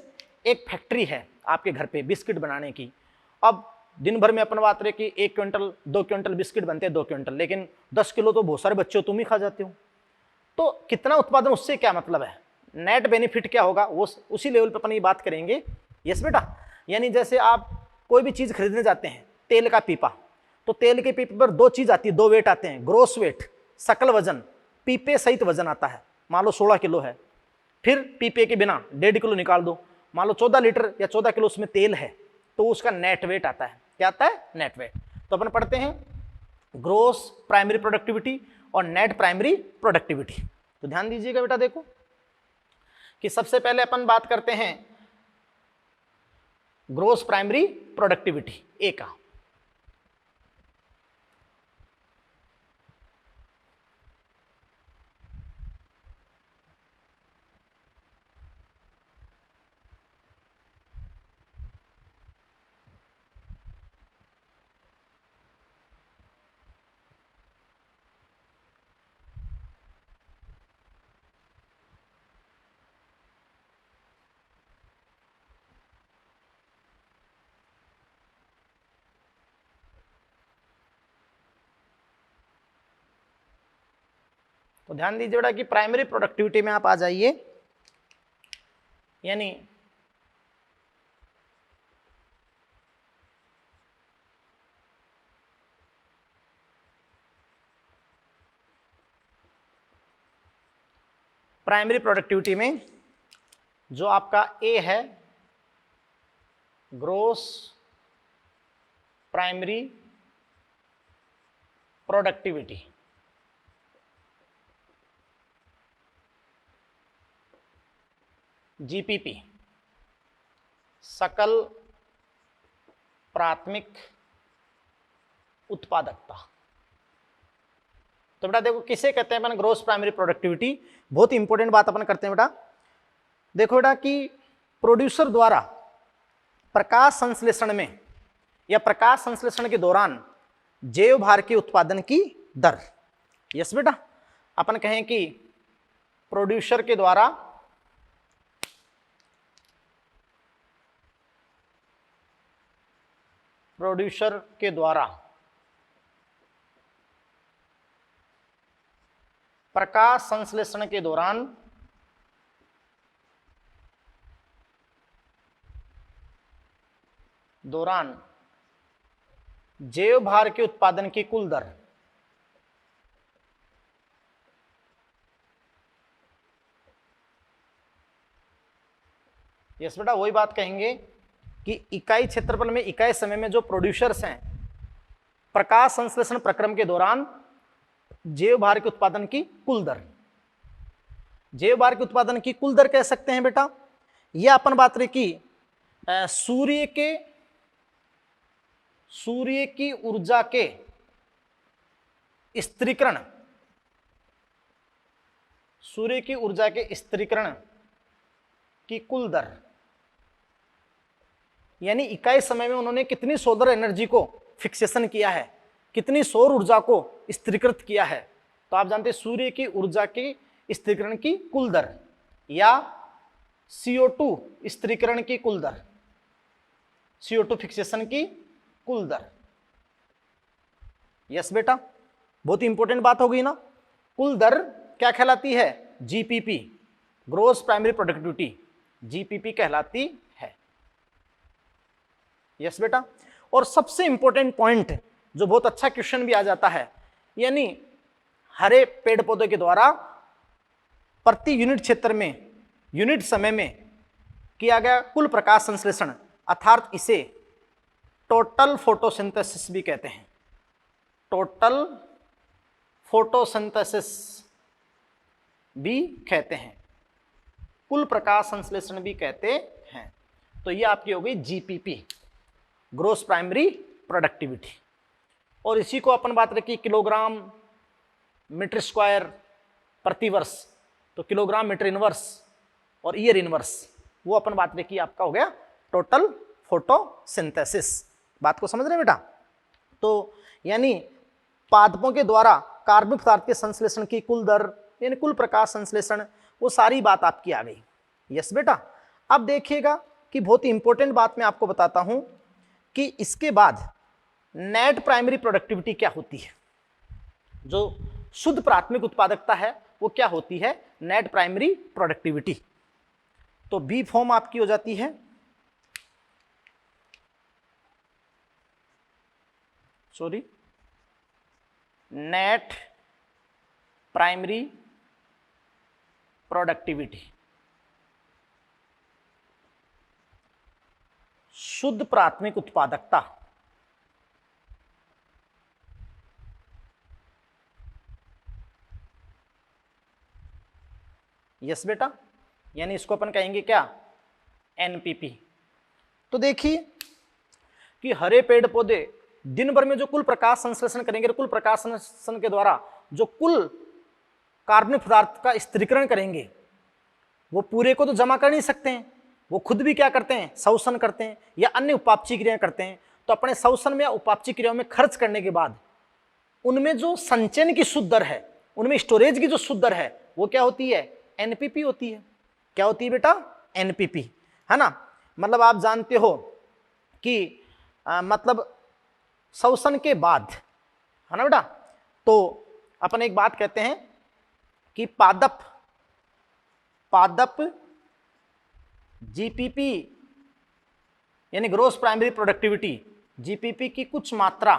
एक फैक्ट्री है आपके घर पे बिस्किट बनाने की, अब दिन भर में अपन बात रहे कि 1 क्विंटल 2 क्विंटल बिस्किट बनते हैं, 2 क्विंटल, लेकिन 10 किलो तो बहुत सारे बच्चे हो तुम ही खा जाते हो, तो कितना उत्पादन, उससे क्या मतलब है, नेट बेनिफिट क्या होगा, वो उसी लेवल पे अपन ये बात करेंगे। यस बेटा, यानी जैसे आप कोई भी चीज़ खरीदने जाते हैं, तेल का पीपा, तो तेल के पीपे पर दो चीज़ आती है, दो वेट आते हैं, ग्रोस वेट सकल वजन, पीपे सहित वजन आता है, मान लो 16 किलो है, फिर पीपे के बिना 1.5 किलो निकाल दो, मान लो 14 लीटर या 14 किलो उसमें तेल है, तो उसका नेट वेट आता है। क्या आता है, नेट वेट। तो अपन पढ़ते हैं ग्रोस प्राइमरी प्रोडक्टिविटी और नेट प्राइमरी प्रोडक्टिविटी। तो ध्यान दीजिएगा बेटा, देखो कि सबसे पहले अपन बात करते हैं ग्रोस प्राइमरी प्रोडक्टिविटी ए का। तो ध्यान दीजिए बेटा कि प्राइमरी प्रोडक्टिविटी में आप आ जाइए, यानी प्राइमरी प्रोडक्टिविटी में जो आपका ए है, ग्रोस प्राइमरी प्रोडक्टिविटी, जीपीपी सकल प्राथमिक उत्पादकता। तो बेटा देखो किसे कहते हैं अपन ग्रोस प्राइमरी प्रोडक्टिविटी, बहुत इंपॉर्टेंट बात अपन करते हैं बेटा। देखो बेटा कि प्रोड्यूसर द्वारा प्रकाश संश्लेषण में या प्रकाश संश्लेषण के दौरान जैव भार के उत्पादन की दर। यस बेटा, अपन कहें कि प्रोड्यूसर के द्वारा प्रकाश संश्लेषण के दौरान जैव भार के उत्पादन की कुल दर। यस बेटा, वही बात कहेंगे कि इकाई क्षेत्रफल में इकाई समय में जो प्रोड्यूसर्स हैं, प्रकाश संश्लेषण प्रक्रम के दौरान जैव भार के उत्पादन की कुल दर। जैव भार के उत्पादन की कुल दर कह सकते हैं बेटा। यह अपन बात रही कि सूर्य की ऊर्जा के स्थिरीकरण, सूर्य की ऊर्जा के स्थिरीकरण की कुल दर, यानी इकाई समय में उन्होंने कितनी सोलर एनर्जी को फिक्सेशन किया है, कितनी सौर ऊर्जा को स्थिरीकृत किया है। तो आप जानते हैं सूर्य की ऊर्जा के स्थिरीकरण की कुल दर या CO2 स्थिरीकरण की कुल दर, CO2 फिक्सेशन की कुल दर। यस बेटा, बहुत इंपॉर्टेंट बात हो गई ना। कुल दर क्या कहलाती है? GPP, gross primary productivity, GPP कहलाती है। यस बेटा, और सबसे इंपॉर्टेंट पॉइंट जो बहुत अच्छा क्वेश्चन भी आ जाता है, यानी हरे पेड़ पौधे के द्वारा प्रति यूनिट क्षेत्र में यूनिट समय में किया गया कुल प्रकाश संश्लेषण, अर्थात इसे टोटल फोटोसिंथेसिस भी कहते हैं। टोटल फोटोसिंथेसिस भी कहते हैं, कुल प्रकाश संश्लेषण भी कहते हैं। तो ये आपकी हो गई GPP, ग्रोस प्राइमरी प्रोडक्टिविटी। और इसी को अपन बात रखी किलोग्राम मीटर स्क्वायर प्रति वर्ष, तो किलोग्राम मीटर इनवर्स और ईयर इनवर्स, वो अपन बात रखी आपका हो गया टोटल फोटोसिंथेसिस। बात को समझ रहे हैं बेटा? तो यानी पादपों के द्वारा कार्बनिक पदार्थ के संश्लेषण की कुल दर, यानी कुल प्रकाश संश्लेषण, वो सारी बात आपकी आ गई। यस बेटा, अब देखिएगा कि बहुत ही इंपॉर्टेंट बात मैं आपको बताता हूं कि इसके बाद नेट प्राइमरी प्रोडक्टिविटी क्या होती है। जो शुद्ध प्राथमिक उत्पादकता है वो क्या होती है? Net primary productivity. तो बी फॉर्म आपकी हो जाती है, सॉरी, नेट प्राइमरी प्रोडक्टिविटी, शुद्ध प्राथमिक उत्पादकता। यस बेटा, यानी इसको अपन कहेंगे क्या? NPP। तो देखिए कि हरे पेड़ पौधे दिन भर में जो कुल प्रकाश संश्लेषण करेंगे, कुल प्रकाश संश्लेषण के द्वारा जो कुल कार्बनिक पदार्थ का स्थिरीकरण करेंगे, वो पूरे को तो जमा कर नहीं सकते हैं, वो खुद भी क्या करते हैं? शोषण करते हैं या अन्य उपापचय क्रियाएं करते हैं। तो अपने शोषण में या उपापचय क्रियाओं में खर्च करने के बाद उनमें जो संचयन की शुद्ध दर है, उनमें स्टोरेज की जो शुद्ध दर है, वो क्या होती है? NPP होती है। क्या होती है बेटा? NPP, है ना। मतलब आप जानते हो कि मतलब शोषण के बाद, है ना बेटा, तो अपन एक बात कहते हैं कि पादप GPP यानी ग्रोस प्राइमरी प्रोडक्टिविटी, GPP की कुछ मात्रा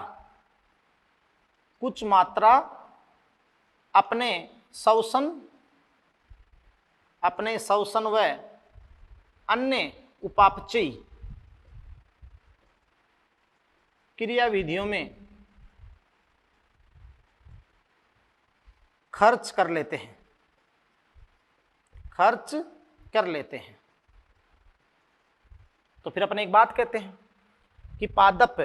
अपने शोषण व अन्य उपापचयी क्रियाविधियों में खर्च कर लेते हैं। तो फिर अपन एक बात कहते हैं कि पादप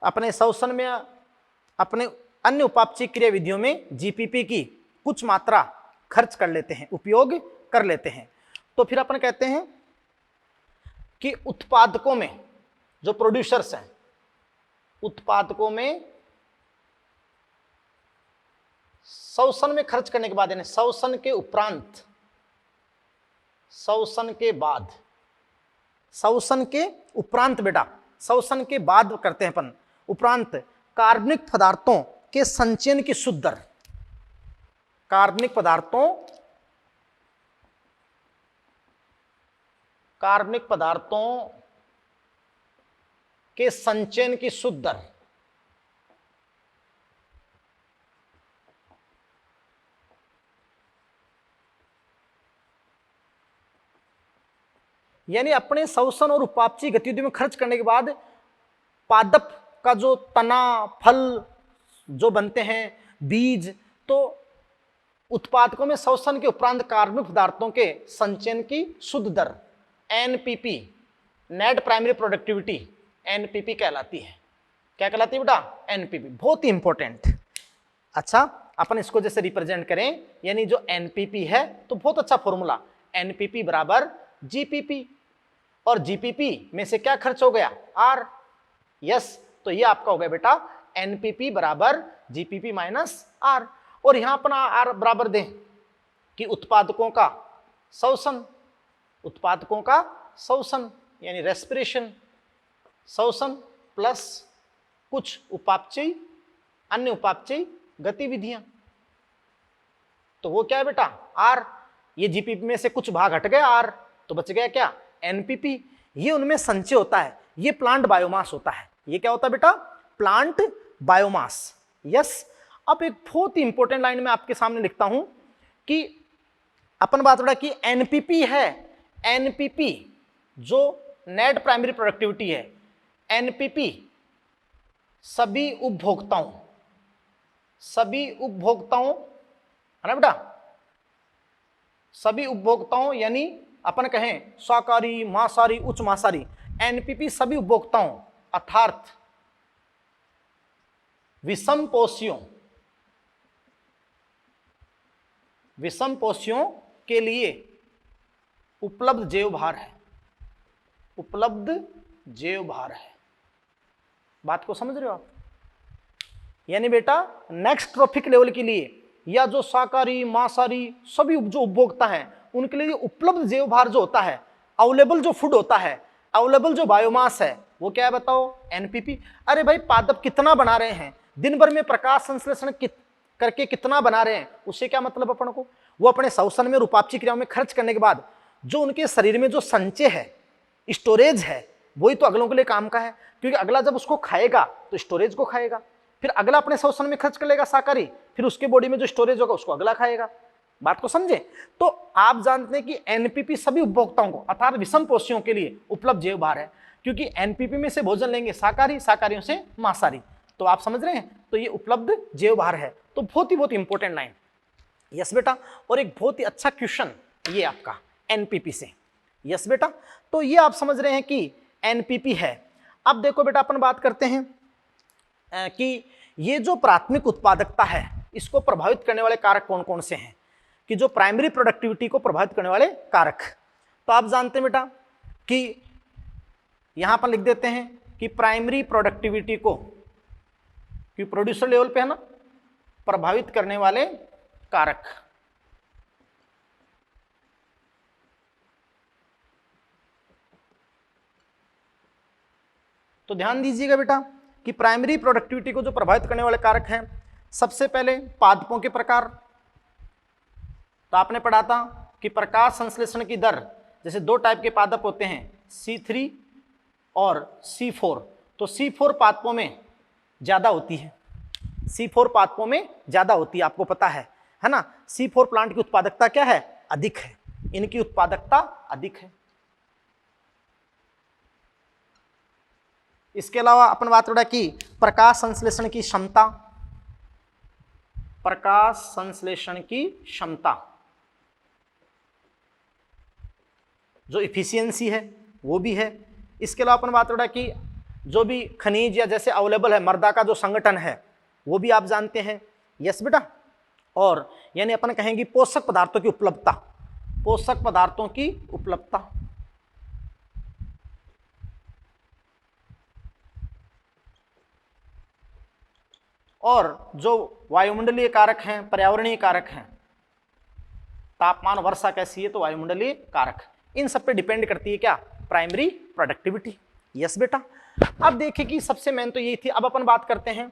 अपने श्वसन में अपने अन्य उपापचयी क्रिया विधियों में जीपीपी की कुछ मात्रा खर्च कर लेते हैं, उपयोग कर लेते हैं। तो फिर अपन कहते हैं कि उत्पादकों में जो प्रोड्यूसर्स हैं, उत्पादकों में श्वसन में खर्च करने के बाद, यानी श्वसन के उपरांत, श्वसन के बाद, श्वसन के उपरांत बेटा, श्वसन के बाद करते हैं अपन, उपरांत कार्बनिक पदार्थों के संचयन की शुद्ध दर, कार्बनिक पदार्थों के संचयन की शुद्ध दर, यानी अपने श्वसन और उपापचयी गतिविधियों में खर्च करने के बाद पादप का जो तना, फल जो बनते हैं, बीज, तो उत्पादकों में श्वसन के उपरांत कार्बनिक पदार्थों के संचयन की शुद्ध दर NPP, net primary productivity, NPP कहलाती है। क्या कहलाती है बेटा? एनपीपी। बहुत ही इंपॉर्टेंट। अच्छा, अपन इसको जैसे रिप्रेजेंट करें, यानी जो एनपीपी है तो बहुत अच्छा फॉर्मूला, एनपीपी बराबर जीपीपी, और जीपीपी में से क्या खर्च हो गया? आर। यस, तो ये आपका हो गया बेटा एनपीपी बराबर जीपीपी माइनस आर। और यहां अपना आर बराबर दें कि उत्पादकों का श्वसन, उत्पादकों का श्वसन यानी रेस्पिरेशन, श्वसन प्लस कुछ उपापचयी, अन्य उपापचयी गतिविधियां, तो वो क्या है बेटा? आर। ये जीपीपी में से कुछ भाग हट गया आर, तो बच गया क्या? एनपीपी। ये उनमें संचय होता है, ये प्लांट बायोमास होता है। ये क्या होता है बेटा? Plant biomass. यस। अब एक बहुत ही इंपॉर्टेंट लाइन में आपके सामने लिखता हूं कि अपन बात हो रहा कि एनपीपी है, एनपीपी जो नेट प्राइमरी प्रोडक्टिविटी है, एनपीपी सभी उपभोक्ताओं है ना बेटा, सभी उपभोक्ताओं, यानी अपन कहें शाकाहारी, मांसाहारी, उच्च मांसाहारी, एनपीपी सभी उपभोक्ताओं अर्थात विषम पोषियों के लिए उपलब्ध जैव भार है, उपलब्ध जैव भार है। बात को समझ रहे हो आप? यानी बेटा नेक्स्ट ट्रॉफिक लेवल के लिए, या जो शाकाहारी, मांसाहारी सभी जो उपभोक्ता हैं उनके लिए उपलब्ध जैव भार जो होता है, अवेलेबल जो फूड होता है, अवेलेबल जो बायोमास है, वो क्या है बताओ? एनपीपी। अरे भाई पादप कितना बना रहे हैं, दिन भर में प्रकाश संश्लेषण करके कितना बना रहे हैं, उससे क्या मतलब अपन को? वो अपने श्वसन में और उपापचयी क्रियाओं में खर्च करने के बाद जो उनके शरीर में जो संचय है, स्टोरेज है, वही तो अगलों के लिए काम का है, क्योंकि अगला जब उसको खाएगा तो स्टोरेज को खाएगा, फिर अगला अपने श्वसन में खर्च कर लेगा शाकाहारी, फिर उसके बॉडी में जो स्टोरेज होगा उसको अगला खाएगा। बात को समझे? तो आप जानते हैं कि एनपीपी सभी उपभोक्ताओं को अर्थात विषम पोषियों के लिए उपलब्ध जैव भार है, क्योंकि एनपीपी में से भोजन लेंगे शाकाहारी, शाकाहारियों से मांसाहारी। तो आप समझ रहे हैं, तो ये उपलब्ध जैव भार है। तो बहुत इंपॉर्टेंट लाइन। यस बेटा। और एक बहुत ही अच्छा क्वेश्चन ये आपका एनपीपी से। यस बेटा। तो ये आप समझ रहे हैं कि एनपीपी है। अब देखो बेटा अपन बात करते हैं कि ये जो प्राथमिक उत्पादकता है इसको प्रभावित करने वाले कारक कौन कौन से हैं, कि जो प्राइमरी प्रोडक्टिविटी को प्रभावित करने वाले कारक। तो आप जानते हैं बेटा कि यहां पर लिख देते हैं कि प्राइमरी प्रोडक्टिविटी को, कि प्रोड्यूसर लेवल पे है ना, प्रभावित करने वाले कारक। तो ध्यान दीजिएगा बेटा कि प्राइमरी प्रोडक्टिविटी को जो प्रभावित करने वाले कारक हैं, सबसे पहले पादपों के प्रकार। तो आपने पढ़ा था कि प्रकाश संश्लेषण की दर, जैसे दो टाइप के पादप होते हैं, C3 और C4। तो C4 पादपों में ज़्यादा होती है, C4 पादपों में ज़्यादा होती है, आपको पता है ना। C4 प्लांट की उत्पादकता क्या है? अधिक है, इनकी उत्पादकता अधिक है। इसके अलावा अपन बात करें कि प्रकाश संश्लेषण की क्षमता, प्रकाश संश्लेषण की क्षमता जो इफिशियंसी है वो भी है। इसके अलावा अपन बात करें कि जो भी खनिज या जैसे अवेलेबल है, मृदा का जो संगठन है वो भी आप जानते हैं। यस बेटा। और यानी अपन कहेंगे पोषक पदार्थों की उपलब्धता, पोषक पदार्थों की उपलब्धता। और जो वायुमंडलीय कारक हैं, पर्यावरणीय कारक हैं, तापमान, वर्षा कैसी है, तो वायुमंडलीय कारक, इन सब पे डिपेंड करती है क्या, प्राइमरी प्रोडक्टिविटी। यस बेटा। अब देखिए कि सबसे मेन तो यही थी। अब अपन बात करते हैं,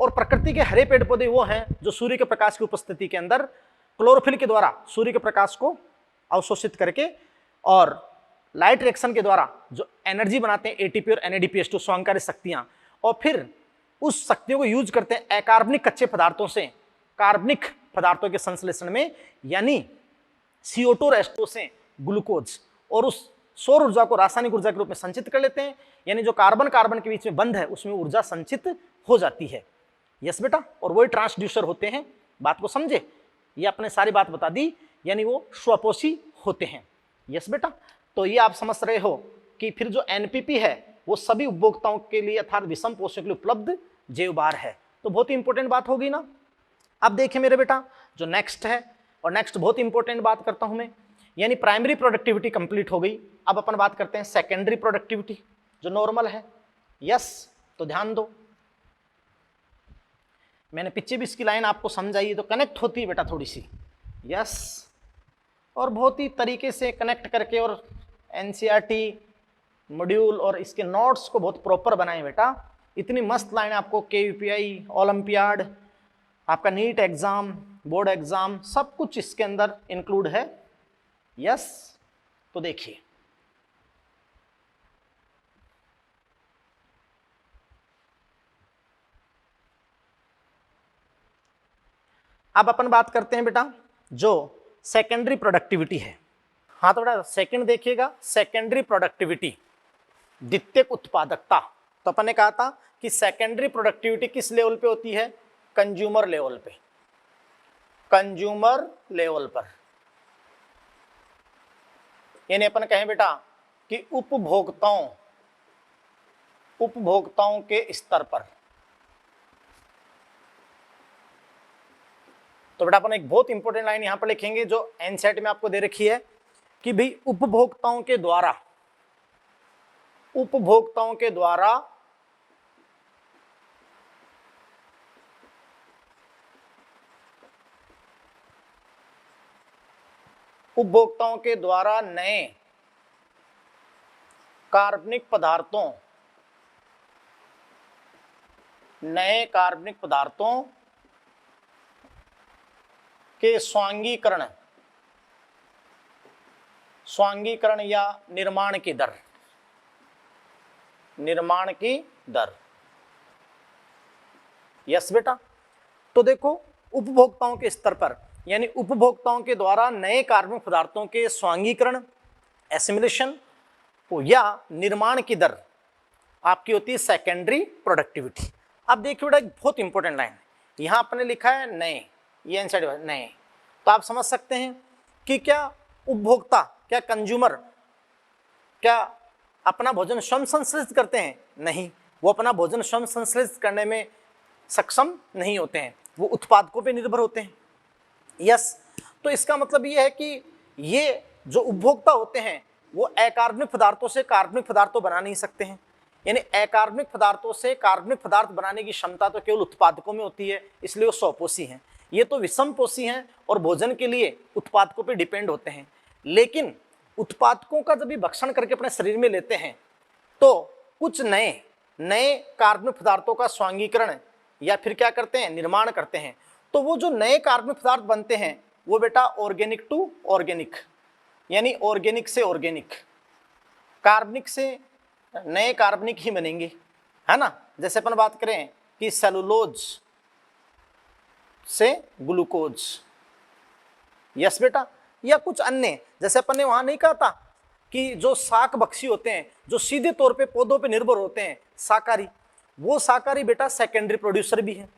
और प्रकृति के हरे पेड़ पौधे वो हैं जो सूर्य के प्रकाश की उपस्थिति के अंदर क्लोरोफिल के द्वारा सूर्य के प्रकाश को अवशोषित करके और लाइट रिएक्शन के द्वारा जो एनर्जी बनाते हैं एटीपी और NADPH2 स्वांकारिक शक्तियां, और फिर उस शक्तियों को यूज करते हैं अकार्बनिक कच्चे पदार्थों से कार्बनिक पदार्थों के संश्लेषण में, यानी CO2 और H2 से ग्लूकोज, और उस सौर ऊर्जा को रासायनिक ऊर्जा के रूप में संचित कर लेते हैं, यानी जो कार्बन कार्बन के बीच में बंध है उसमें ऊर्जा संचित हो जाती है। यस बेटा। और वही ट्रांसड्यूसर होते हैं, बात को समझे, ये आपने सारी बात बता दी, यानी वो स्वपोषी होते हैं। यस बेटा। तो ये आप समझ रहे हो कि फिर जो NPP है वो सभी उपभोक्ताओं के लिए अर्थात विषम पोषक के लिए उपलब्ध जैवभार है। तो बहुत ही इंपॉर्टेंट बात होगी ना। अब देखिए मेरे बेटा जो नेक्स्ट है, और नेक्स्ट बहुत इंपॉर्टेंट बात करता हूं मैं, यानी प्राइमरी प्रोडक्टिविटी कंप्लीट हो गई। अब अपन बात करते हैं सेकेंडरी प्रोडक्टिविटी जो नॉर्मल है। यस। तो ध्यान दो, मैंने पीछे भी इसकी लाइन आपको समझाई तो कनेक्ट होती है बेटा थोड़ी सी। यस। और बहुत ही तरीके से कनेक्ट करके और NCERT मॉड्यूल और इसके नोट्स को बहुत प्रॉपर बनाए बेटा। इतनी मस्त लाइन आपको KUPI, ओलंपियाड, आपका नीट एग्जाम, बोर्ड एग्जाम, सब कुछ इसके अंदर इंक्लूड है। यस। तो देखिए अब अपन बात करते हैं बेटा जो सेकेंडरी प्रोडक्टिविटी है। हाँ तो बेटा सेकंड देखिएगा, सेकेंडरी प्रोडक्टिविटी, द्वितीयक उत्पादकता। तो अपन ने कहा था कि सेकेंडरी प्रोडक्टिविटी किस लेवल पे होती है, कंज्यूमर लेवल पे, कंज्यूमर लेवल पर, यानी अपन कहें बेटा कि उपभोक्ताओं के स्तर पर। तो बेटा अपन एक बहुत इंपॉर्टेंट लाइन यहां पर लिखेंगे जो NCERT में आपको दे रखी है कि भाई उपभोक्ताओं के द्वारा उपभोक्ताओं के द्वारा नए कार्बनिक पदार्थों के स्वांगीकरण या निर्माण की दर। यस बेटा। तो देखो उपभोक्ताओं के स्तर पर, यानी उपभोक्ताओं के द्वारा नए कार्बनिक पदार्थों के स्वांगीकरण, एसिमिलेशन या निर्माण की दर आपकी होती है सेकेंडरी प्रोडक्टिविटी। अब देखिए बेटा एक बहुत इंपॉर्टेंट लाइन यहां आपने लिखा है नए, ये NCERT नए। तो आप समझ सकते हैं कि क्या उपभोक्ता, क्या कंज्यूमर, क्या अपना भोजन स्वयं संश्लेषित करते हैं? नहीं, वो अपना भोजन स्वयं संश्लेषित करने में सक्षम नहीं होते हैं, वो उत्पादकों पे निर्भर होते हैं। यस। तो इसका मतलब ये है कि ये जो उपभोक्ता होते हैं वो अकार्बनिक पदार्थों से कार्बनिक पदार्थों बना नहीं सकते हैं, यानी अकार्बनिक पदार्थों से कार्बनिक पदार्थ बनाने की क्षमता तो केवल उत्पादकों में होती है, इसलिए वो स्वपोषी हैं। ये तो विषमपोषी हैं और भोजन के लिए उत्पादकों पे डिपेंड होते हैं। लेकिन उत्पादकों का जब भी भक्षण करके अपने शरीर में लेते हैं तो कुछ नए कार्बनिक पदार्थों का स्वांगीकरण या फिर क्या करते हैं, निर्माण करते हैं। तो वो जो नए कार्बनिक पदार्थ बनते हैं वो बेटा ऑर्गेनिक टू ऑर्गेनिक, यानी ऑर्गेनिक से ऑर्गेनिक, कार्बनिक से नए कार्बनिक ही बनेंगे, है ना। जैसे अपन बात करें कि सेलुलोज से ग्लूकोज। यस बेटा। या कुछ अन्य, जैसे अपन ने वहां नहीं कहा था कि जो शाक भक्षी होते हैं, जो सीधे तौर पे पौधों पे निर्भर होते हैं, शाकाहारी, वो शाकाहारी बेटा सेकेंडरी प्रोड्यूसर भी है।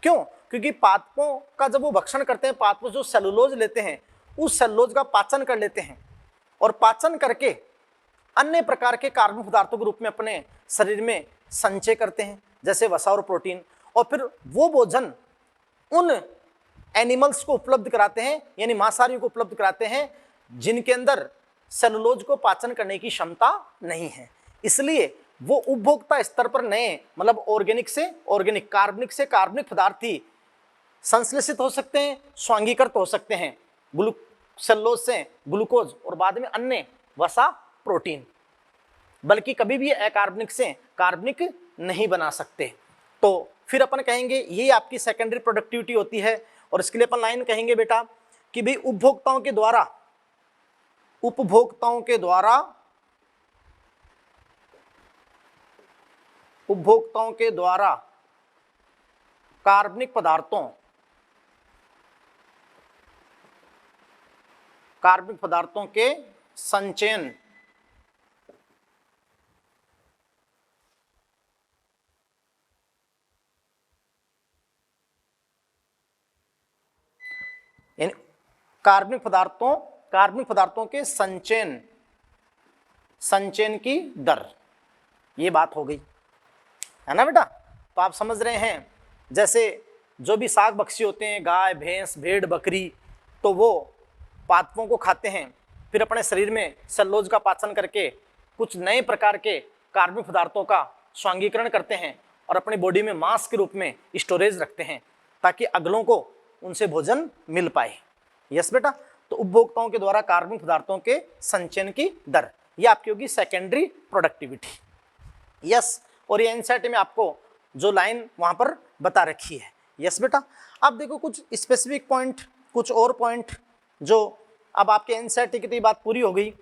क्यों? क्योंकि पादपों का जब वो भक्षण करते हैं, पादपों जो सेलुलोज लेते हैं उस सेलुलोज का पाचन कर लेते हैं और पाचन करके अन्य प्रकार के कार्बनिक पदार्थों के रूप में अपने शरीर में संचय करते हैं, जैसे वसा और प्रोटीन, और फिर वो भोजन उन एनिमल्स को उपलब्ध कराते हैं, यानी मांसाहारियों को उपलब्ध कराते हैं जिनके अंदर सेलुलोज को पाचन करने की क्षमता नहीं है। इसलिए वो उपभोक्ता स्तर पर नए, मतलब ऑर्गेनिक से ऑर्गेनिक, कार्बनिक से कार्बनिक पदार्थ ही संश्लेषित हो सकते हैं, स्वांगीकृत हो सकते हैं, सेलुलोज से ग्लूकोज और बाद में अन्य वसा प्रोटीन, बल्कि कभी भी अकार्बनिक से कार्बनिक नहीं बना सकते। तो फिर अपन कहेंगे ये आपकी सेकेंडरी प्रोडक्टिविटी होती है। और इसके लिए अपन लाइन कहेंगे बेटा कि भाई उपभोक्ताओं के द्वारा कार्बनिक पदार्थों के संचयन यानी कार्बनिक पदार्थों के संचयन की दर, ये बात हो गई है ना बेटा। तो आप समझ रहे हैं, जैसे जो भी साग बक्सी होते हैं, गाय भैंस भेड़ बकरी, तो वो पादपों को खाते हैं, फिर अपने शरीर में सेलुलोज का पाचन करके कुछ नए प्रकार के कार्बनिक पदार्थों का स्वांगीकरण करते हैं और अपनी बॉडी में मांस के रूप में स्टोरेज रखते हैं ताकि अगलों को उनसे भोजन मिल पाए। यस बेटा। तो उपभोक्ताओं के द्वारा कार्बनिक पदार्थों के संचयन की दर, ये आपकी होगी सेकेंडरी प्रोडक्टिविटी। यस। और ये एनसीईआरटी में आपको जो लाइन वहां पर बता रखी है। यस बेटा। अब देखो कुछ स्पेसिफिक पॉइंट, कुछ और पॉइंट जो अब आपके एनसीईआरटी की तो ये बात पूरी हो गई,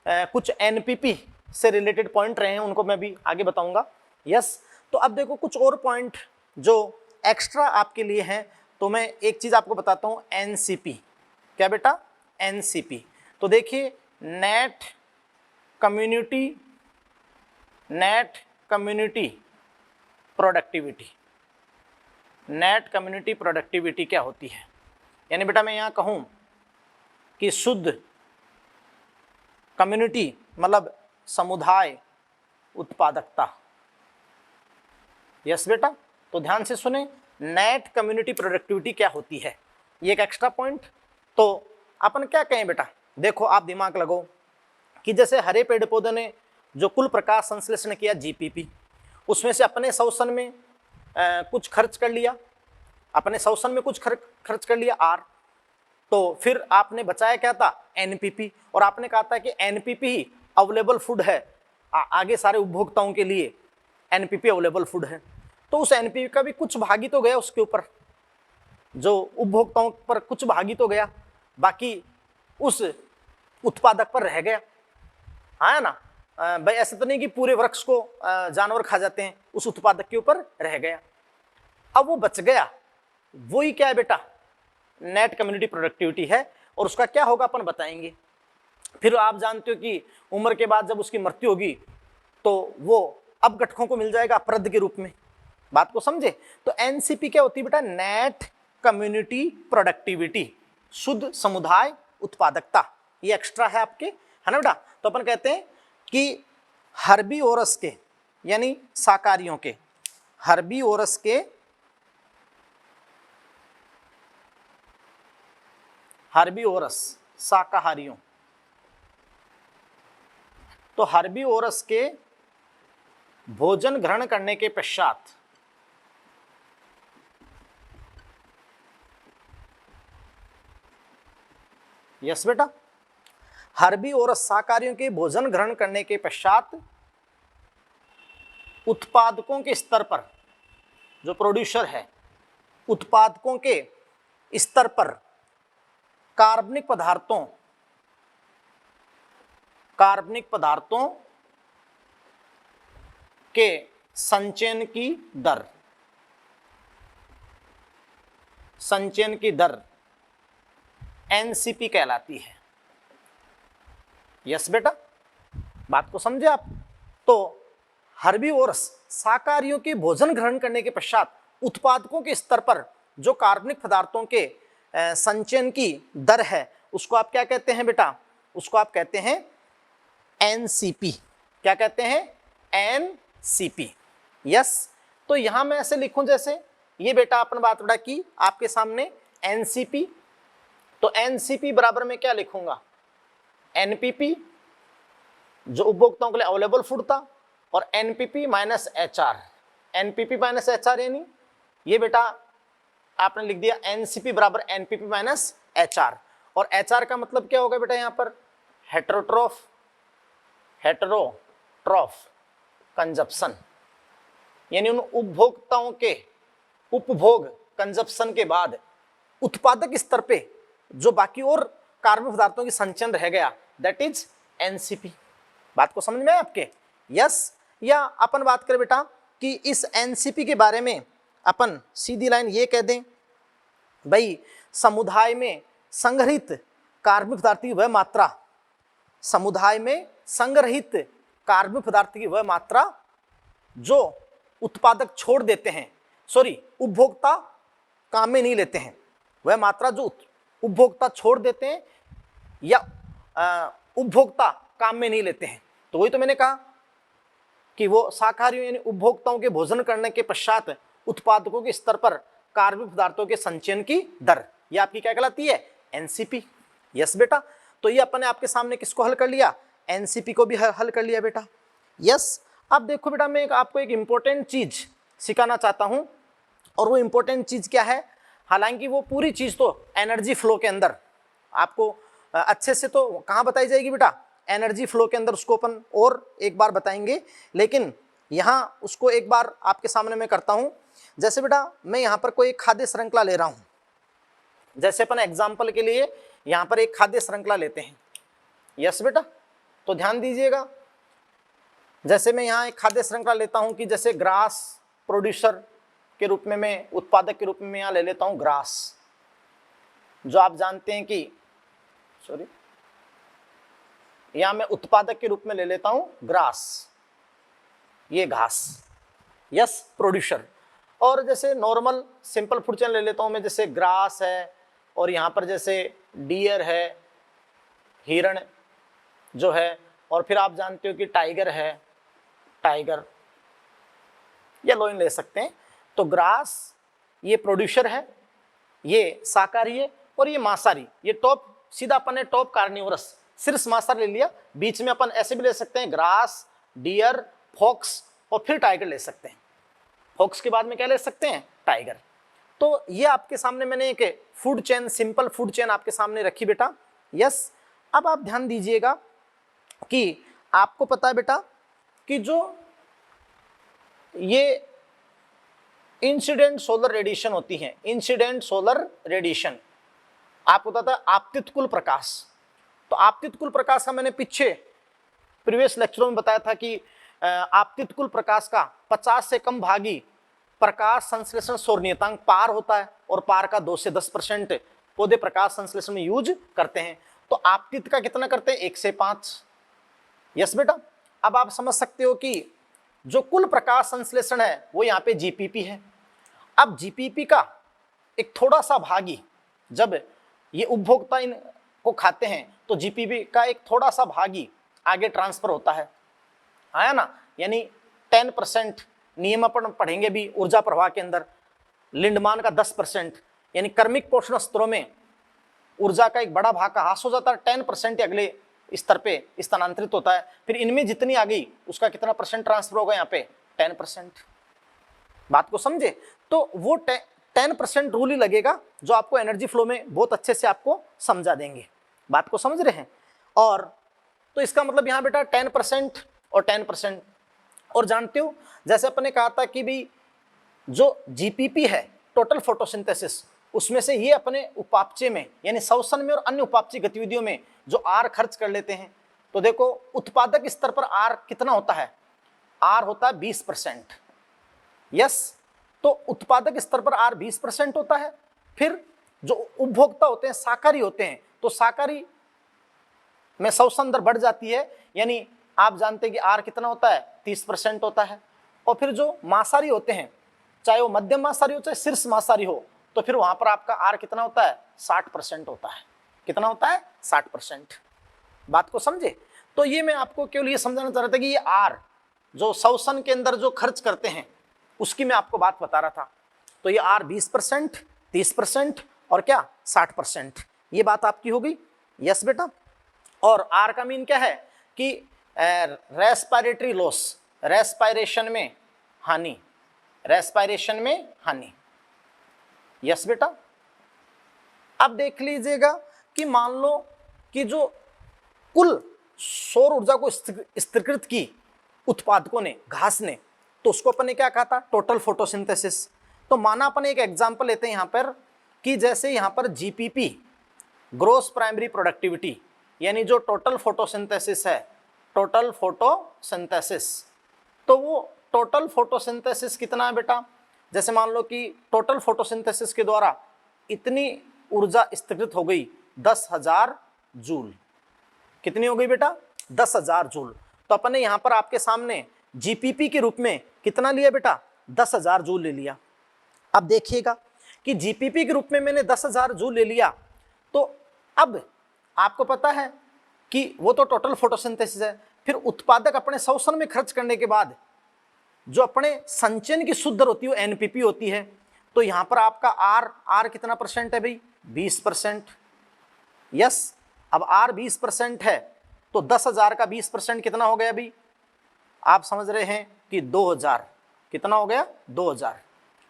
कुछ एनपीपी से रिलेटेड पॉइंट रहे हैं, उनको मैं भी आगे बताऊंगा। यस। तो अब देखो कुछ और पॉइंट जो एक्स्ट्रा आपके लिए हैं, तो मैं एक चीज आपको बताता हूं, एनसीपी। क्या बेटा? एनसीपी। तो देखिए नेट कम्युनिटी प्रोडक्टिविटी क्या होती है? यानी बेटा मैं यहां कहूं कि शुद्ध कम्युनिटी मतलब समुदाय उत्पादकता। यस बेटा। तो ध्यान से सुने, नेट कम्युनिटी प्रोडक्टिविटी क्या होती है, ये एक एक्स्ट्रा पॉइंट। तो अपन क्या कहें बेटा, देखो आप दिमाग लगाओ कि जैसे हरे पेड़ पौधे ने जो कुल प्रकाश संश्लेषण किया जीपीपी, उसमें से अपने शोषण में कुछ खर्च कर लिया, खर्च कर लिया आर, तो फिर आपने बचाया क्या था? एनपीपी। और आपने कहा था कि एनपीपी ही अवेलेबल फूड है आगे सारे उपभोक्ताओं के लिए, एनपीपी अवेलेबल फूड है। तो उस एनपीपी का भी कुछ भागी तो गया उसके ऊपर, जो उपभोक्ताओं पर कुछ भागी तो गया, बाकी उस उत्पादक पर रह गया, है ना भाई। ऐसा तो नहीं कि पूरे वृक्ष को जानवर खा जाते हैं, उस उत्पादक के ऊपर रह गया, अब वो बच गया, वही क्या है बेटा? नेट कम्युनिटी प्रोडक्टिविटी है। और उसका क्या होगा अपन बताएंगे। फिर आप जानते हो कि उम्र के बाद जब उसकी मृत्यु होगी तो वो अपघटकों को मिल जाएगा अपरद के रूप में। बात को समझे? तो एनसीपी क्या होती है बेटा? नेट कम्युनिटी प्रोडक्टिविटी, शुद्ध समुदाय उत्पादकता। ये एक्स्ट्रा है आपके, है ना बेटा। तो अपन कहते हैं कि हर्बीवोरस के यानी शाकाहारियों के, हर्बीवोरस के शाकाहारियों, तो हर्बीवोरस के भोजन ग्रहण करने के पश्चात यस बेटा, हर्बीवोरस शाकाहारियों के भोजन ग्रहण करने के पश्चात उत्पादकों के स्तर पर, जो प्रोड्यूसर है, उत्पादकों के स्तर पर कार्बनिक पदार्थों के संचयन की दर एनसीपी कहलाती है। यस बेटा, बात को समझे आप। तो हर्बीवोरस शाकाहारियों के भोजन ग्रहण करने के पश्चात उत्पादकों के स्तर पर जो कार्बनिक पदार्थों के संचयन की दर है, उसको आप क्या कहते हैं बेटा? उसको आप कहते हैं एनसीपी। क्या कहते हैं? एनसीपी। यस, तो यहां मैं ऐसे लिखूं जैसे ये बेटा अपन बात उड़ा की आपके सामने एनसीपी, तो एनसीपी बराबर में क्या लिखूंगा, एनपीपी जो उपभोक्ताओं के लिए अवेलेबल फूड था, और NPP minus HR, NPP minus HR यानी ये बेटा आपने लिख दिया एनसीपी बराबर एनपीपी माइनस एचआर, और एचआर का मतलब क्या होगा बेटा यहाँ पर हेटेरोट्रॉफ, हेटेरोट्रॉफ कंजप्शन, यानी उन उपभोक्ताओं के उपभोग कंजप्शन के बाद उत्पादक स्तर पे जो बाकी और कार्बनिक पदार्थों की संचयन रह गया, दैट इज एनसीपी। बात को समझ में आया आपके? यस, या अपन बात करें बेटा कि इस एनसीपी के बारे में अपन सीधी लाइन ये कह दें भाई, समुदाय में संग्रहित कार्बनिक पदार्थ की वह मात्रा, समुदाय में संग्रहित कार्बनिक पदार्थ की वह मात्रा जो उत्पादक छोड़ देते हैं, सॉरी उपभोक्ता काम में नहीं लेते हैं, वह मात्रा जो उपभोक्ता छोड़ देते हैं या उपभोक्ता काम में नहीं लेते हैं। तो वही तो मैंने कहा कि वो शाकाहारियों यानी उपभोक्ताओं के भोजन करने के पश्चात उत्पादकों के स्तर पर कार्बनिक पदार्थों के संचयन की दर, ये आपकी क्या कहलाती है, एनसीपी। यस बेटा, तो ये अपन ने आपके सामने किसको हल कर लिया, एनसीपी को भी हल कर लिया बेटा। यस, अब देखो बेटा मैं आपको एक इंपॉर्टेंट चीज सिखाना चाहता हूं, और वो इंपॉर्टेंट चीज क्या है, हालांकि वो पूरी चीज तो एनर्जी फ्लो के अंदर आपको अच्छे से तो कहाँ बताई जाएगी बेटा, एनर्जी फ्लो के अंदर उसको अपन और एक बार बताएंगे, लेकिन यहाँ उसको एक बार आपके सामने मैं करता हूँ। जैसे बेटा मैं यहाँ पर कोई खाद्य श्रृंखला ले रहा हूँ, जैसे अपन एग्जाम्पल के लिए यहाँ पर एक खाद्य श्रृंखला लेते हैं। यस बेटा, तो ध्यान दीजिएगा, जैसे मैं यहाँ एक खाद्य श्रृंखला लेता हूँ कि जैसे ग्रास प्रोड्यूसर के रूप में, मैं उत्पादक के रूप में यहाँ ले लेता हूँ ग्रास, जो आप जानते हैं कि सॉरी यहाँ मैं उत्पादक के रूप में ले लेता हूँ ग्रास, ये घास। Yes, producer. और जैसे नॉर्मल सिंपल फूड चेन ले लेता हूँ मैं, जैसे ग्रास है, और यहाँ पर जैसे डियर है, हिरण जो है, और फिर आप जानते हो कि टाइगर है, टाइगर या लोइन ले सकते हैं। तो ग्रास ये प्रोड्यूसर है, ये शाकाहारी है, और ये मांसाहारी, ये टॉप, सीधा अपन ने टॉप कार्निवोरस सिर्फ मांसाहारी ले लिया। बीच में अपन ऐसे भी ले सकते हैं ग्रास, डियर, फॉक्स और फिर टाइगर ले सकते हैं। फॉक्स के बाद में क्या ले सकते हैं, टाइगर। तो ये आपके सामने मैंने एक food chain, simple food chain आपके सामने रखी बेटा। यस, अब आप ध्यान दीजिएगा कि आपको पता है बेटा कि जो ये इंसिडेंट सोलर रेडिएशन होती है, इंसिडेंट सोलर रेडिएशन आपको पता है आपतित कुल प्रकाश। तो आपतित कुल प्रकाश का मैंने पीछे प्रीवियस लेक्चरों में बताया था कि आपतित कुल प्रकाश का 50 से कम भागी प्रकाश संश्लेषण सौर नियतांक पार होता है, और पार का 2 से 10% पौधे प्रकाश संश्लेषण में यूज करते हैं। तो आपतित का कितना करते हैं, 1 से 5। यस बेटा, अब आप समझ सकते हो कि जो कुल प्रकाश संश्लेषण है वो यहाँ पे जीपीपी है। अब जीपीपी का एक थोड़ा सा भागी, जब ये उपभोक्ता इनको खाते हैं तो जीपीपी का एक थोड़ा सा भागी आगे ट्रांसफर होता है, आया ना, यानी 10% नियम अपन पढ़ेंगे भी ऊर्जा प्रवाह के अंदर। लिंडमान का 10%, यानी कर्मिक पोषण स्तरों में ऊर्जा का एक बड़ा भाग का ह्रास हो जाता है, 10% अगले स्तर पे स्थानांतरित होता है। फिर इनमें जितनी आ गई उसका कितना परसेंट ट्रांसफर होगा, यहाँ पे 10%। बात को समझे? तो वो 10% रूल ही लगेगा जो आपको एनर्जी फ्लो में बहुत अच्छे से आपको समझा देंगे। बात को समझ रहे हैं? और तो इसका मतलब यहाँ बेटा 10% और 10%। और जानते हो जैसे अपन ने कहा था कि भाई जो जीपीपी है टोटल फोटोसिंथेसिस, उसमें से ये अपने उपापचय में यानी श्वसन में और अन्य उपापचय गतिविधियों में जो आर खर्च कर लेते हैं। तो देखो उत्पादक स्तर पर आर कितना होता है, आर होता है 20%। यस, तो उत्पादक स्तर पर आर 20% होता है। फिर जो उपभोक्ता होते हैं शाकाहारी होते हैं, तो शाकाहारी में श्वसन दर बढ़ जाती है, यानी आप जानते हैं कि आर कितना होता है, 30% होता है। और फिर जो मांसाहारी होते हैं, चाहे वो मध्यम मांसाहारी हो चाहे शीर्ष मांसाहारी हो, तो फिर वहां पर आपका आर कितना होता है, 60% होता है। कितना होता है, 60%। बात को समझे? तो ये मैं आपको केवल ये समझाना चाह रहा था कि ये आर जो शोषण के अंदर जो खर्च करते हैं उसकी मैं आपको बात बता रहा था। तो ये आर 20%, 30% और क्या 60%, ये बात आपकी हो गई। यस बेटा। और आर का मीन क्या है कि रेस्पिरेटरी लॉस, रेस्पिरेशन में हानि, रेस्पिरेशन में हानि। यस बेटा। अब देख लीजिएगा कि मान लो कि जो कुल सौर ऊर्जा को स्थिरीकृत की उत्पादकों ने, घास ने, तो उसको अपन ने क्या कहा था, टोटल फोटोसिंथेसिस। तो माना अपन एक एग्जांपल लेते हैं यहाँ पर कि जैसे यहाँ पर जीपीपी, ग्रोस प्राइमरी प्रोडक्टिविटी, यानी जो टोटल फोटोसिंथेसिस है, टोटल फोटोसिंथेसिस, तो वो टोटल फोटोसिंथेसिस कितना है बेटा, जैसे मान लो कि टोटल फोटोसिंथेसिस के द्वारा इतनी ऊर्जा स्थिरीकृत हो गई 10,000 जूल। कितनी हो गई बेटा, 10,000 जूल। तो अपन ने यहाँ पर आपके सामने जीपीपी के रूप में कितना लिया बेटा, 10,000 जूल ले लिया। अब देखिएगा कि जीपीपी के रूप में मैंने 10,000 जूल ले लिया, तो अब आपको पता है कि वो तो टोटल फोटोसिंथेसिस है। फिर उत्पादक अपने शोषण में खर्च करने के बाद जो अपने संचयन की शुद्ध दर होती है वो एनपीपी होती है। तो यहाँ पर आपका आर कितना परसेंट है भाई, 20%। यस। अब आर 20% है तो 10,000 का 20% कितना हो गया भाई, आप समझ रहे हैं कि 2,000। कितना हो गया,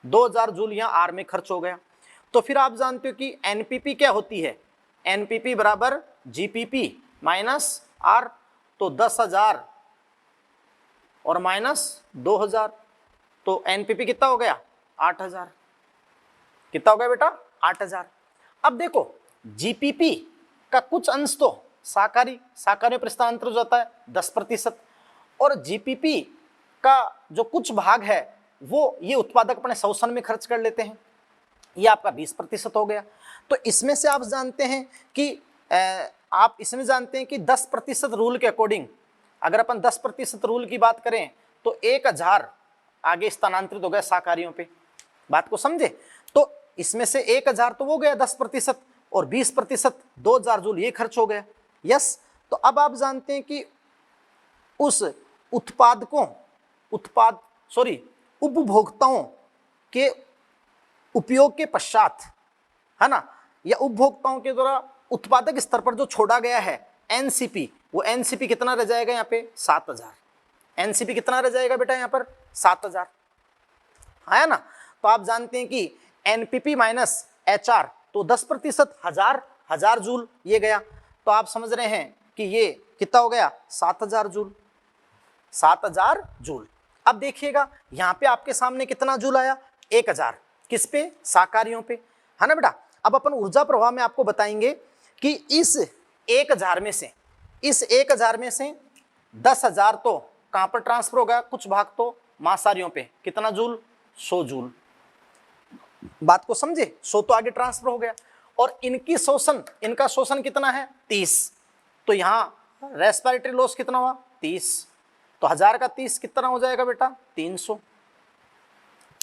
2,000 जूल यहाँ आर में खर्च हो गया। तो फिर आप जानते हो कि एनपीपी क्या होती है, एनपीपी बराबर जीपीपी माइनस आर। तो 10,000 और माइनस 2,000, तो एनपीपी कितना हो गया, 8,000। कितना हो गया बेटा, 8,000। अब देखो जीपीपी का कुछ अंश तो साकारी पर स्थानांतरित होता है 10%, और जीपीपी का जो कुछ भाग है वो ये उत्पादक अपने शोषण में खर्च कर लेते हैं, ये आपका 20% हो गया। तो इसमें से आप जानते हैं कि आप इसमें जानते हैं कि 10% रूल के अकॉर्डिंग अगर अपन 10% रूल की बात करें तो 1,000 आगे स्थानांतरित हो गया साकारियों पे। बात को समझे। तो इसमें से 1,000 तो वो गया 10% और 20% 2,000 जूल ये खर्च हो गया। यस। तो अब आप जानते हैं कि उस उपभोक्ताओं के उपयोग के पश्चात, है ना, या उपभोक्ताओं के द्वारा उत्पादक स्तर पर जो छोड़ा गया है एनसीपी, वो एनसीपी कितना रह जाएगा यहाँ पे, 7,000। एनसीपी कितना रह जाएगा बेटा यहाँ पर, 7,000, है ना। तो आप जानते हैं कि एनपीपी माइनस एचआर, तो 10% 1,000 जूल ये गया। तो आप समझ रहे हैं कि ये कितना हो गया, 7,000 जूल, 7,000 जूल। अब देखिएगा यहाँ पे आपके सामने कितना जूल आया, 1,000। किस पे, साकारियों पे, है ना बेटा। अब अपन ऊर्जा प्रवाह में आपको बताएंगे कि इस 1,000 में से, इस 1,000 में से 10,000 तो कहाँ पर ट्रांसफर हो गया, कुछ भाग तो मासारियों पे, कितना जूल, 100 जूल। बात को समझे, 100 तो आगे ट्रांसफर हो गया। और इनका शोषण कितना है, 30। तो यहाँ रेस्पिरेटरी लॉस कितना हुआ, 30। तो 1,000 का 30 कितना हो जाएगा बेटा, 300।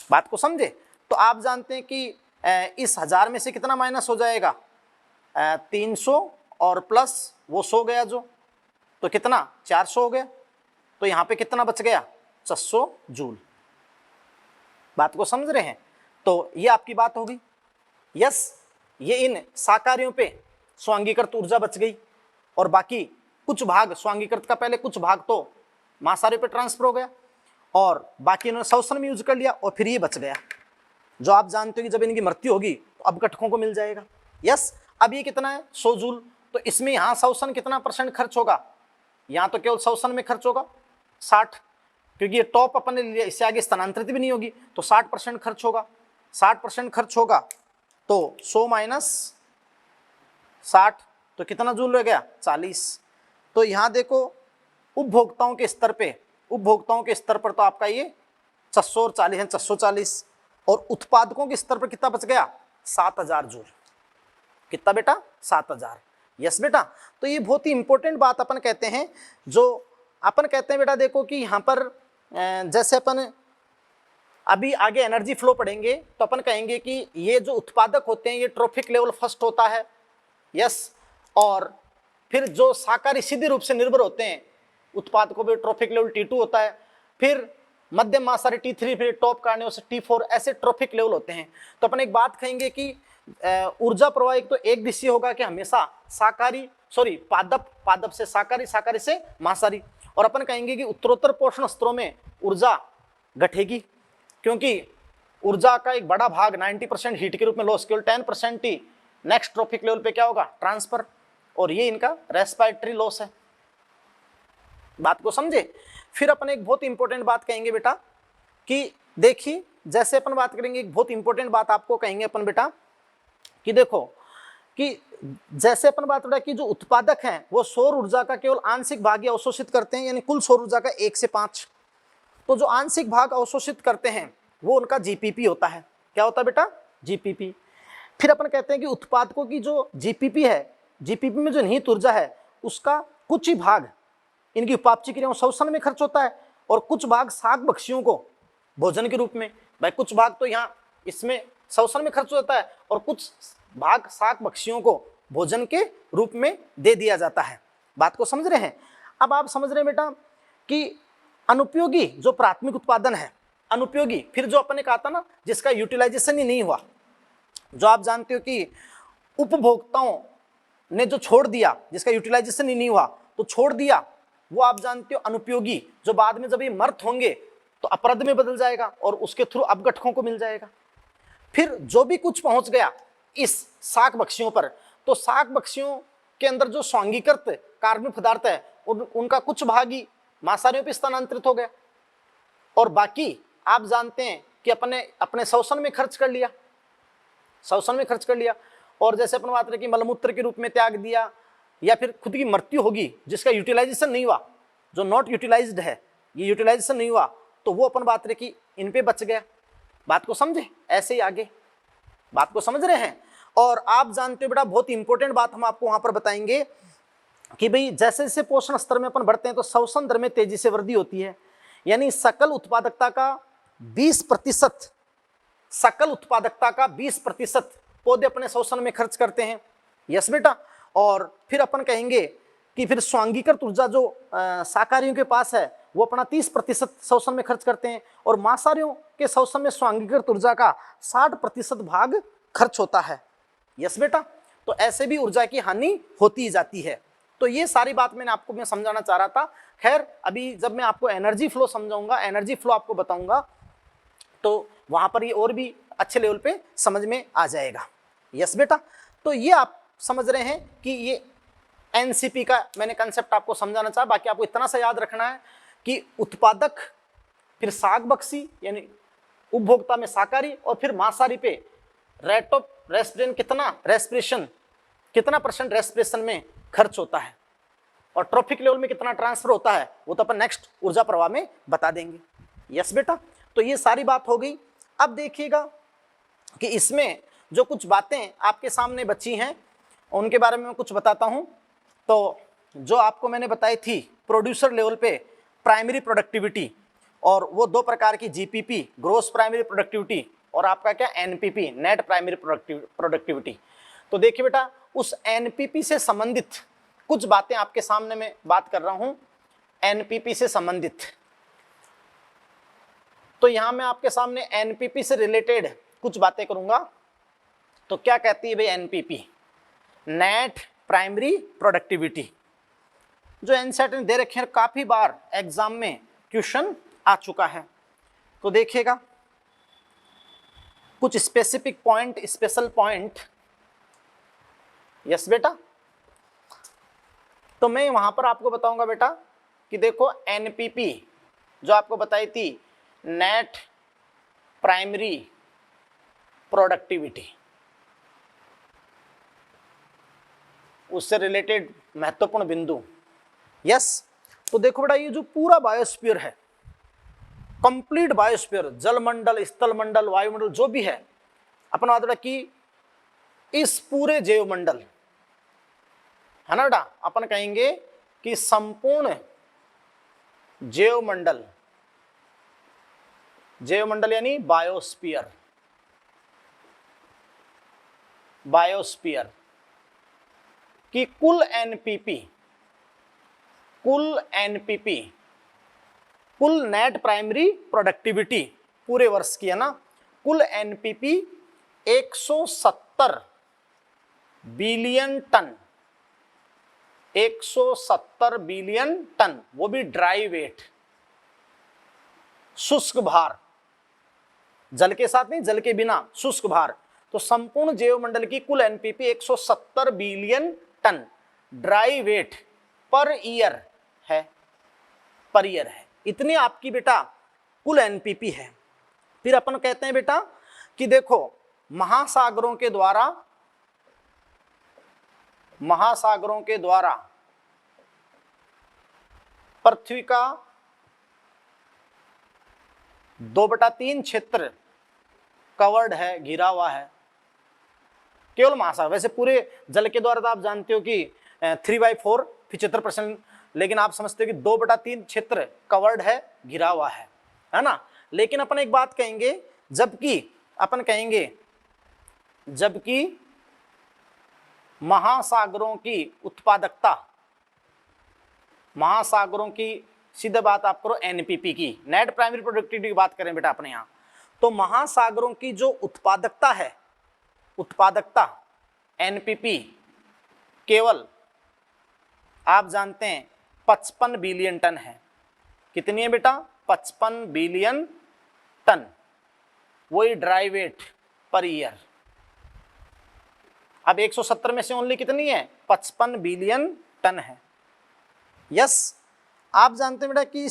बात को समझे। तो आप जानते हैं कि इस 1,000 में से कितना माइनस हो जाएगा, 300 और प्लस वो 100 गया जो, तो कितना 400 हो गया। तो यहाँ पे कितना बच गया, 600 जूल। बात को समझ रहे हैं। तो ये आपकी बात होगी। यस। ये इन साकारियों पे स्वांगीकृत ऊर्जा बच गई और बाकी कुछ भाग स्वांगीकृत का पहले कुछ भाग तो मासारे पे ट्रांसफर हो गया और बाकी इन्होंने शोषण में यूज कर लिया और फिर ये बच गया, जो आप जानते हो कि जब इनकी मृत्यु होगी तो अपघटकों को मिल जाएगा। यस। अब ये कितना है, 100 जूल। तो इसमें यहाँ शोषण कितना % खर्च होगा, यहाँ तो केवल शोषण में खर्च होगा 60, क्योंकि ये टॉप अपन ने लिया, इससे आगे स्थानांतरित भी नहीं होगी, तो 60% खर्च होगा। 60% खर्च होगा तो 100 माइनस 60 तो कितना जूल रह गया, 40। तो यहाँ देखो उपभोक्ताओं के स्तर पर तो आपका ये 600 और 40 है, 640, और उत्पादकों के स्तर पर कितना बच गया, 7,000 जूल। कितना बेटा, 7,000। यस बेटा। तो ये बहुत ही इंपॉर्टेंट बात अपन कहते हैं, जो अपन कहते हैं बेटा देखो कि यहाँ पर जैसे अपन अभी आगे एनर्जी फ्लो पढ़ेंगे तो अपन कहेंगे कि ये जो उत्पादक होते हैं ये ट्रॉफिक लेवल फर्स्ट होता है। यस। और फिर जो साकारी सीधे रूप से निर्भर होते हैं उत्पादकों पे ट्रॉफिक लेवल T2 होता है। फिर मध्यम मासारी T3, फिर टॉप कार्नियोस T4, ऐसे ट्रॉफिक लेवल होते हैं। तो अपन एक बात कहेंगे कि ऊर्जा प्रवाह एक तो एक दिशीय होगा कि हमेशा पादप से साकारी, साकारी से मासारी। और अपन कहेंगे कि उत्तरोत्तर पोषण स्तरों में ऊर्जा घटेगी, क्योंकि ऊर्जा का एक बड़ा भाग 90% हीट के रूप में लॉस, केवल 10% ही नेक्स्ट ट्रॉफिक लेवल पे क्या होगा, ट्रांसफर, और ये इनका रेस्पिरेटरी लॉस है। बात को समझे। फिर अपन एक बहुत इंपॉर्टेंट बात कहेंगे बेटा कि देखिए, जैसे अपन बात करेंगे, एक बहुत इंपॉर्टेंट बात आपको कहेंगे अपन बेटा कि देखो कि जैसे अपन बात करें कि जो उत्पादक हैं वो सौर ऊर्जा का केवल आंशिक भाग ही अवशोषित करते हैं, यानी कुल सौर ऊर्जा का 1 से 5। तो जो आंशिक भाग अवशोषित करते हैं वो उनका जीपीपी होता है। क्या होता है बेटा, जीपीपी। फिर अपन कहते हैं कि उत्पादकों की जो जीपीपी है, जीपीपी में जो निहित ऊर्जा है उसका कुछ ही भाग इनकी उपापचय क्रियाओं शोषण में खर्च होता है, और कुछ भाग शाक बक्षियों को भोजन के रूप में, भाई कुछ भाग तो यहाँ इसमें शोषण में खर्च होता है और कुछ भाग शाक बक्षियों को भोजन के रूप में दे दिया जाता है। बात को समझ रहे हैं। अब आप समझ रहे हैं बेटा कि अनुपयोगी जो प्राथमिक उत्पादन है, अनुपयोगी, फिर जो अपन ने कहा था ना जिसका यूटिलाइजेशन ही नहीं हुआ, जो आप जानते हो कि उपभोक्ताओं ने जो छोड़ दिया, जिसका यूटिलाइजेशन ही नहीं हुआ तो छोड़ दिया, वो आप जानते हो अनुपयोगी, जो बाद में जब ये मर्त होंगे तो अपरद में बदल जाएगा और उसके थ्रू अपघटकों को मिल जाएगा। फिर जो भी कुछ पहुंच गया इस शाक बक्षियों पर, तो शाक बक्षियों के अंदर जो स्वांगीकृत कार्बनिक पदार्थ है उनका कुछ भाग ही मांसाहारियों पर स्थानांतरित हो गया, और बाकी आप जानते हैं कि अपने शोषण में खर्च कर लिया, शोषण में खर्च कर लिया। और जैसे अपन बात रहे कि मलमूत्र के रूप में त्याग दिया, या फिर खुद की मृत्यु होगी जिसका यूटिलाइजेशन नहीं हुआ, जो नॉट यूटिलाइज्ड है, ये यूटिलाइजेशन नहीं हुआ, तो वो अपन बात रहे कि इन पे बच गया। बात को समझे। ऐसे ही आगे बात को समझ रहे हैं। और आप जानते हो बेटा बहुत इंपॉर्टेंट बात हम आपको वहां पर बताएंगे कि भाई जैसे जैसे पोषण स्तर में अपन बढ़ते हैं तो शोषण दर में तेजी से वृद्धि होती है, यानी सकल उत्पादकता का 20%, सकल उत्पादकता का 20% पौधे अपने शोषण में खर्च करते हैं। यस बेटा। और फिर अपन कहेंगे कि फिर स्वांगीकृत ऊर्जा जो शाकाहारियों के पास है वो अपना 30% शोषण में खर्च करते हैं, और मांसाहारियों के शोषण में स्वांगीकृत ऊर्जा का 60% भाग खर्च होता है। यस बेटा। तो ऐसे भी ऊर्जा की हानि होती ही जाती है। तो ये सारी बात मैंने आपको मैं समझाना चाह रहा था। खैर अभी जब मैं आपको एनर्जी फ्लो समझाऊंगा, एनर्जी फ्लो आपको बताऊंगा, तो वहां पर ये और भी अच्छे लेवल पे समझ में आ जाएगा। यस बेटा। तो ये आप समझ रहे हैं कि ये एनसीपी का मैंने कंसेप्ट आपको समझाना चाहा। बाकी आपको इतना सा याद रखना है कि उत्पादक, फिर शाक बक्षी यानी उपभोक्ता में शाकाहारी, और फिर मांसाहारी पे रेट ऑफ रेस्पिरेशन कितना परसेंट रेस्पिरेशन में खर्च होता है, और ट्रॉफिक लेवल में कितना ट्रांसफर होता है, वो तो अपन नेक्स्ट ऊर्जा प्रवाह में बता देंगे। यस बेटा। तो ये सारी बात हो गई। अब देखिएगा कि इसमें जो कुछ बातें आपके सामने बची हैं उनके बारे में मैं कुछ बताता हूं। तो जो आपको मैंने बताई थी प्रोड्यूसर लेवल पे प्राइमरी प्रोडक्टिविटी, और वो दो प्रकार की जीपीपी, ग्रोस प्राइमरी प्रोडक्टिविटी, और आपका क्या एनपीपी, नेट प्राइमरी प्रोडक्टिविटी। तो देखिए बेटा उस एनपीपी से संबंधित कुछ बातें आपके सामने मैं बात कर रहा हूं, एनपीपी से संबंधित। तो यहां मैं आपके सामने एनपीपी से रिलेटेड कुछ बातें करूंगा। तो क्या कहती है भाई एनपीपी, नेट प्राइमरी प्रोडक्टिविटी, जो एनसेट ने दे रखे हैं, काफी बार एग्जाम में क्वेश्चन आ चुका है। तो देखिएगा कुछ specific point, special point. Yes बेटा। तो मैं वहां पर आपको बताऊंगा बेटा कि देखो एनपीपी जो आपको बताई थी, नेट प्राइमरी प्रोडक्टिविटी, उससे रिलेटेड महत्वपूर्ण बिंदु। यस। तो देखो बेटा ये जो पूरा बायोस्फीयर है, कंप्लीट बायोस्फीयर, जलमंडल, स्थल मंडल, वायुमंडल जो भी है, अपन बात कि इस पूरे जैवमंडल है ना बेटा, अपन कहेंगे कि संपूर्ण जैवमंडल, जैवमंडल यानी बायोस्फीयर, बायोस्फीयर की कुल एनपीपी कुल नेट प्राइमरी प्रोडक्टिविटी पूरे वर्ष की है ना, कुल NPP 170 billion ton, 170 billion ton, वो भी ड्राई वेट, शुष्क भार, जल के साथ नहीं, जल के बिना शुष्क भार। तो संपूर्ण जैवमंडल की कुल NPP 170 billion ton dry weight per year है, पर ईयर है। इतनी आपकी बेटा कुल एनपीपी है। फिर अपन कहते हैं बेटा कि देखो महासागरों के द्वारा पृथ्वी का 2/3 क्षेत्र कवर्ड है, घिरा हुआ है, केवल महासागर। वैसे पूरे जल के द्वारा तो आप जानते हो कि 3/4 75%, लेकिन आप समझते हो कि 2/3 क्षेत्र कवर्ड है, घिरा हुआ है ना। लेकिन अपन एक बात कहेंगे, जबकि महासागरों की सीधे बात आप करो एनपीपी की, नेट प्राइमरी प्रोडक्टिविटी की बात करें बेटा अपने यहाँ, तो महासागरों की जो उत्पादकता है, एनपीपी केवल आप जानते हैं 55 बिलियन टन है। कितनी है बेटा? 55 बिलियन टन, वही ड्राई वेट पर ईयर। अब 170 में से ओनली कितनी है? 55 बिलियन टन है। यस, आप जानते हैं बेटा कि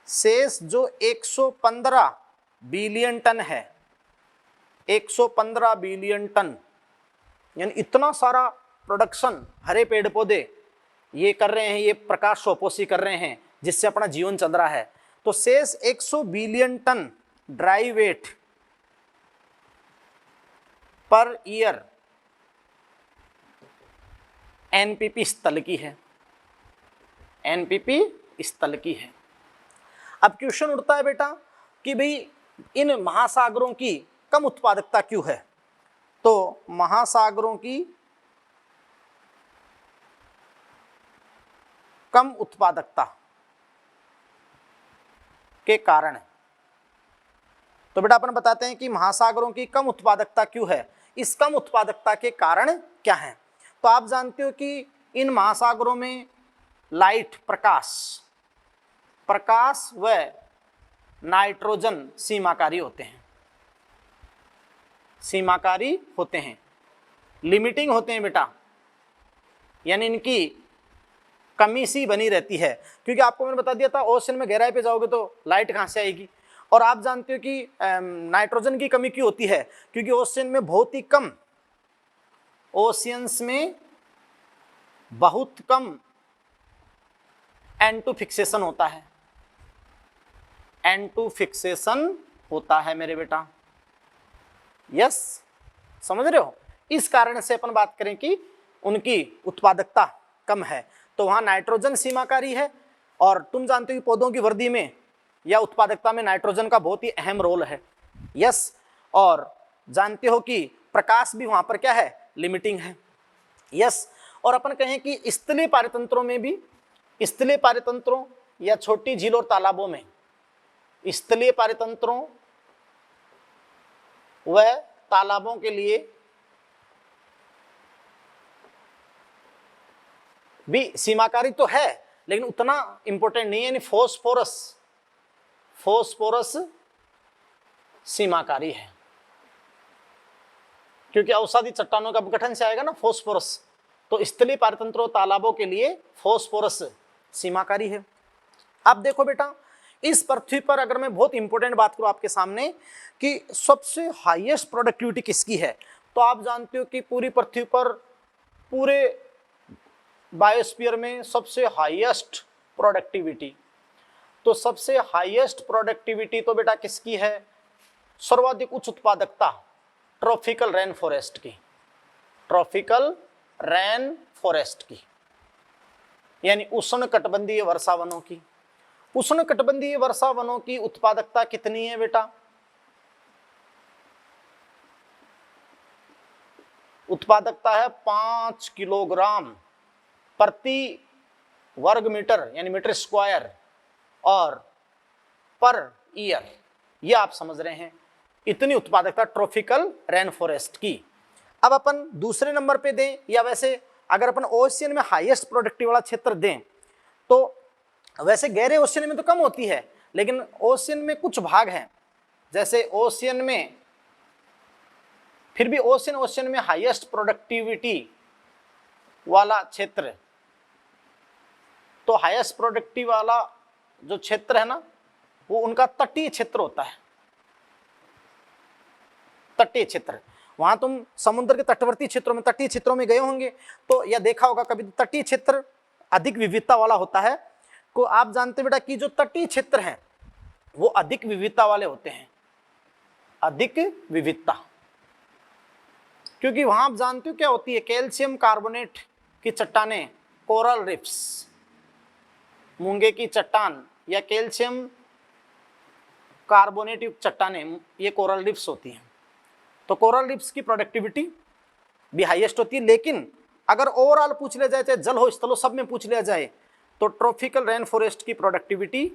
शेष जो 115 बिलियन टन है, 115 बिलियन टन, यानी इतना सारा प्रोडक्शन हरे पेड़ पौधे ये कर रहे हैं, ये प्रकाश सोपोसी कर रहे हैं, जिससे अपना जीवन चल रहा है। तो शेष 100 billion ton dry weight per year NPP स्थल की है, एनपीपी स्थल की है। अब क्वेश्चन उठता है बेटा कि भाई इन महासागरों की कम उत्पादकता क्यों है? तो महासागरों की कम उत्पादकता के कारण, तो बेटा अपन बताते हैं कि महासागरों की कम उत्पादकता क्यों है, इस कम उत्पादकता के कारण क्या है। तो आप जानते हो कि इन महासागरों में लाइट, प्रकाश व नाइट्रोजन सीमाकारी होते हैं, लिमिटिंग होते हैं बेटा, यानी इनकी कमी सी बनी रहती है। क्योंकि आपको मैंने बता दिया था ओशन में गहराई पे जाओगे तो लाइट कहाँ से आएगी। और आप जानते हो कि नाइट्रोजन की कमी क्यों होती है? क्योंकि ओशन में बहुत ही कम, ओशियंस में बहुत कम N2 फिक्सेशन होता है, N2 फिक्सेशन होता है मेरे बेटा। यस, समझ रहे हो? इस कारण से अपन बात करें कि उनकी उत्पादकता कम है। तो वहां नाइट्रोजन सीमाकारी है, और तुम जानते हो कि पौधों की वृद्धि में या उत्पादकता में नाइट्रोजन का बहुत ही अहम रोल है। यस, और जानते हो कि प्रकाश भी वहां पर क्या है? लिमिटिंग है। यस, और अपन कहें कि स्थलीय पारितंत्रों में भी, स्थलीय पारितंत्रों या छोटी झील और तालाबों में, स्थलीय पारितंत्रों व तालाबों के लिए भी सीमाकारी तो है, लेकिन उतना इंपॉर्टेंट नहीं है। यानी फोस्फोरस सीमाकारी है, क्योंकि औषधि चट्टानों का गठन से आएगा ना फोस्फोरस। तो स्थलीय पारितंत्रों तालाबों के लिए फोस्फोरस सीमाकारी है। अब देखो बेटा, इस पृथ्वी पर अगर मैं बहुत इंपॉर्टेंट बात करूं आपके सामने कि सबसे हाईएस्ट प्रोडक्टिविटी किसकी है, तो आप जानते हो कि पूरी पृथ्वी पर, पूरे बायोस्फीयर में सबसे हाईएस्ट प्रोडक्टिविटी, तो सबसे हाईएस्ट प्रोडक्टिविटी तो बेटा किसकी है? सर्वाधिक उच्च उत्पादकता ट्रॉपिकल रेन फॉरेस्ट की, ट्रॉपिकल रेन फॉरेस्ट की, यानी उष्णकटिबंधीय वर्षा वनों की। उष्णकटिबंधीय वर्षा वनों की उत्पादकता कितनी है बेटा? उत्पादकता है 5 किलोग्राम प्रति वर्ग मीटर, यानी मीटर स्क्वायर और पर ईयर, ये आप समझ रहे हैं, इतनी उत्पादकता ट्रॉपिकल रेन फॉरेस्ट की। अब अपन दूसरे नंबर पे दें, या वैसे अगर अपन ओशियन में हाईएस्ट प्रोडक्टिव वाला क्षेत्र दें, तो वैसे गहरे ओशियन में तो कम होती है, लेकिन ओशियन में कुछ भाग हैं, जैसे ओशियन में फिर भी ओशियन में हाईएस्ट प्रोडक्टिविटी वाला क्षेत्र, तो हाईएस्ट प्रोडक्टिव वाला जो क्षेत्र है ना, वो उनका तटीय क्षेत्र होता है। तटीय क्षेत्र, वहां तुम समुद्र के तटवर्ती क्षेत्रों में, तटीय क्षेत्रों में गए होंगे तो या देखा होगा कभी, तटीय क्षेत्र अधिक विविधता वाला होता है। को आप जानते बेटा कि जो तटीय क्षेत्र हैं वो अधिक विविधता वाले होते हैं, अधिक विविधता, क्योंकि वहां आप जानते हो क्या होती है, कैल्शियम कार्बोनेट की चट्टानें, कोरल रिफ्स, मूंगे की चट्टान या कैल्शियम कार्बोनेट युक्त चट्टानें, ये कोरल रिफ्स होती हैं। तो कोरल रिफ्स की प्रोडक्टिविटी भी हाईएस्ट होती है। लेकिन अगर ओवरऑल पूछ लिया जाए, चाहे जल हो स्थल हो, सब में पूछ लिया जाए, तो ट्रॉपिकल रेन फॉरेस्ट की प्रोडक्टिविटी,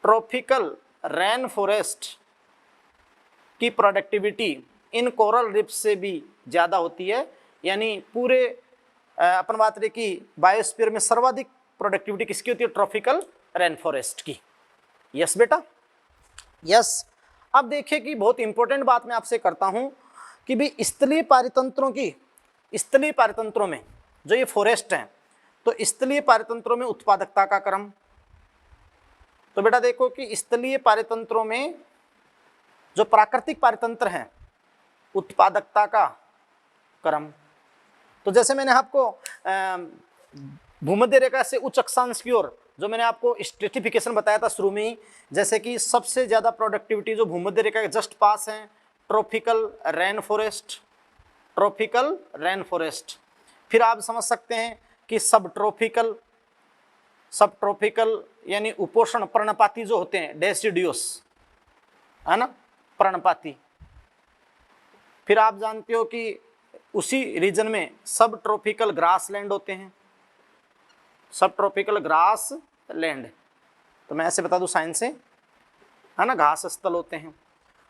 ट्रॉपिकल रेन फॉरेस्ट की प्रोडक्टिविटी इन कोरल रिफ्स से भी ज़्यादा होती है। यानी पूरे अपन बात रहे कि बायोस्फीयर में सर्वाधिक प्रोडक्टिविटी किसकी होती है, ट्रॉपिकल रेन फॉरेस्ट की। यस बेटा, यस। अब देखिए कि बहुत इंपॉर्टेंट बात मैं आपसे करता हूं कि भी स्थलीय पारितंत्रों की, स्थलीय पारितंत्रों में जो ये फॉरेस्ट हैं, तो स्थलीय पारितंत्रों में उत्पादकता का क्रम, तो बेटा देखो कि स्थलीय पारितंत्रों में जो प्राकृतिक पारितंत्र हैं, उत्पादकता का क्रम, तो जैसे मैंने आपको भूमध्य रेखा से उच्च अक्षांश की ओर जो मैंने आपको स्ट्रेटिफिकेशन बताया था शुरू में ही, जैसे कि सबसे ज़्यादा प्रोडक्टिविटी जो भूमध्य रेखा के जस्ट पास हैं, tropical rain forest, tropical rain forest. फिर आप समझ सकते हैं कि सब ट्रॉपिकल, सब ट्रॉपिकल यानी उपोष्ण पर्णपाती जो होते हैं, डेसिडियोस, है ना, पर्णपाती। फिर आप जानते हो कि उसी रीजन में सब ट्रॉपिकल ग्रासलैंड होते हैं, सब ट्रॉपिकल ग्रास लैंड, तो मैं ऐसे बता दूं साइंस से, है ना, घास स्थल होते हैं।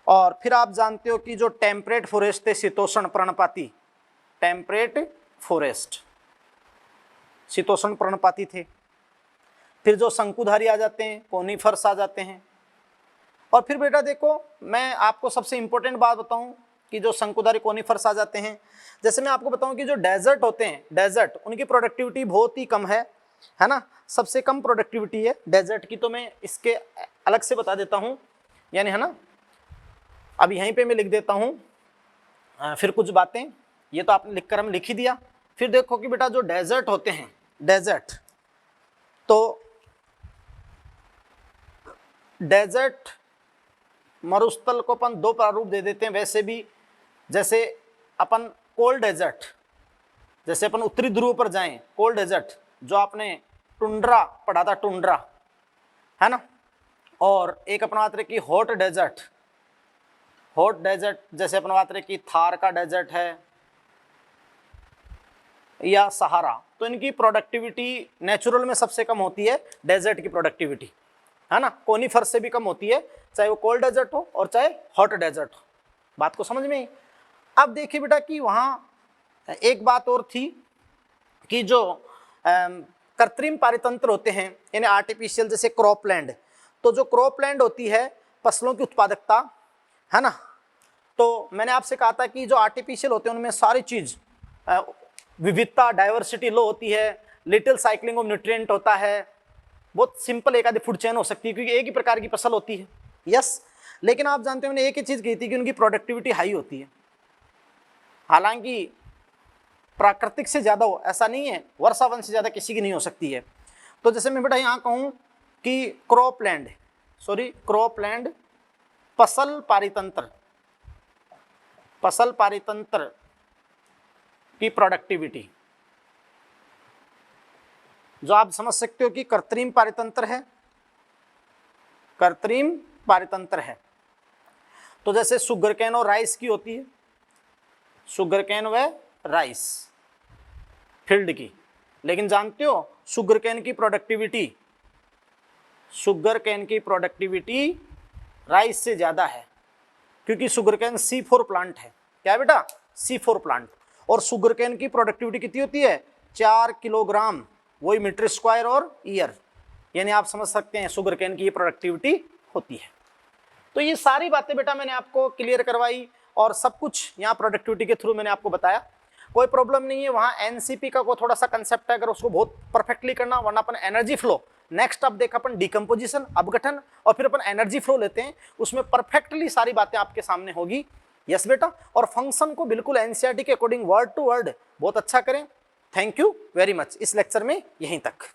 और फिर आप जानते हो कि जो टेम्परेट फॉरेस्ट थे, शीतोष्ण पर्णपाती, टेम्परेट फॉरेस्ट शीतोष्ण पर्णपाती थे। फिर जो शंकुधारी आ जाते हैं, कोनिफर्स आ जाते हैं। और फिर बेटा देखो, मैं आपको सबसे इंपॉर्टेंट बात बताऊं कि जो शंकुधारी कोनिफर्स आ जाते हैं, जैसे मैं आपको बताऊं कि जो डेजर्ट होते हैं, डेजर्ट, उनकी प्रोडक्टिविटी बहुत ही कम है ना, सबसे कम प्रोडक्टिविटी है डेजर्ट की। तो मैं इसके अलग से बता देता हूं, यानी है ना, अब यहीं पे मैं लिख देता हूं फिर कुछ बातें, ये तो आपने लिखकर हम लिख ही दिया। फिर देखो कि बेटा जो डेजर्ट होते हैं, डेजर्ट, तो डेजर्ट मरुस्थल को अपन दो प्रारूप दे देते हैं वैसे भी, जैसे अपन कोल्ड डेजर्ट, जैसे अपन उत्तरी ध्रुव पर जाएं, कोल्ड डेजर्ट जो आपने टुंड्रा पढ़ा था, टुंड्रा, है ना, और एक अपन बात रहे कि हॉट डेजर्ट, हॉट डेजर्ट जैसे अपन बात रहे कि थार का डेजर्ट है या सहारा, तो इनकी प्रोडक्टिविटी नेचुरल में सबसे कम होती है, डेजर्ट की प्रोडक्टिविटी, है ना, कोनिफर्स से भी कम होती है, चाहे वो कोल्ड डेजर्ट हो और चाहे हॉट डेजर्ट हो। बात को समझ में आई। अब देखिए बेटा कि वहाँ एक बात और थी कि जो कृत्रिम पारितंत्र होते हैं, यानी आर्टिफिशियल, जैसे क्रॉपलैंड, तो जो क्रॉपलैंड होती है फसलों की उत्पादकता, है ना, तो मैंने आपसे कहा था कि जो आर्टिफिशियल होते हैं उनमें सारी चीज़ विविधता, डाइवर्सिटी लो होती है, लिटिल साइक्लिंग ऑफ न्यूट्रिएंट होता है, बहुत सिंपल एक आधी फूड चेन हो सकती है क्योंकि एक ही प्रकार की फसल होती है। यस, लेकिन आप जानते हो मैंने एक ही चीज़ कही थी कि उनकी प्रोडक्टिविटी हाई होती है, हालांकि प्राकृतिक से ज़्यादा हो ऐसा नहीं है, वर्षावन से ज़्यादा किसी की नहीं हो सकती है। तो जैसे मैं बेटा यहाँ कहूँ कि क्रॉपलैंड, क्रॉपलैंड फसल पारितंत्र, फसल पारितंत्र की प्रोडक्टिविटी जो आप समझ सकते हो कि कृत्रिम पारितंत्र है, कृत्रिम पारितंत्र है। तो जैसे शुगरकेन और राइस की होती है, शुगरकेन व राइस फील्ड की, लेकिन जानते हो शुगरकेन की प्रोडक्टिविटी शुगर कैन की प्रोडक्टिविटी राइस से ज़्यादा है, क्योंकि शुगर कैन C4 प्लांट है। क्या है बेटा? C4 plant. और शुगर कैन की प्रोडक्टिविटी कितनी होती है? 4 किलोग्राम, वही मीटर स्क्वायर और ईयर, यानी आप समझ सकते हैं शुगर कैन की ये प्रोडक्टिविटी होती है। तो ये सारी बातें बेटा मैंने आपको क्लियर करवाई और सब कुछ यहाँ प्रोडक्टिविटी के थ्रू मैंने आपको बताया। कोई प्रॉब्लम नहीं है, वहाँ एनसीपी का कोई थोड़ा सा कंसेप्ट है, अगर उसको बहुत परफेक्टली करना, वरना अपन एनर्जी फ्लो नेक्स्ट अब देखा अपन डिकम्पोजिशन, अपघटन, और फिर अपन एनर्जी फ्लो लेते हैं, उसमें परफेक्टली सारी बातें आपके सामने होगी। यस बेटा, और फंक्शन को बिल्कुल एनसीईआरटी के अकॉर्डिंग वर्ड टू वर्ड बहुत अच्छा करें। Thank you very much. इस लेक्चर में यहीं तक।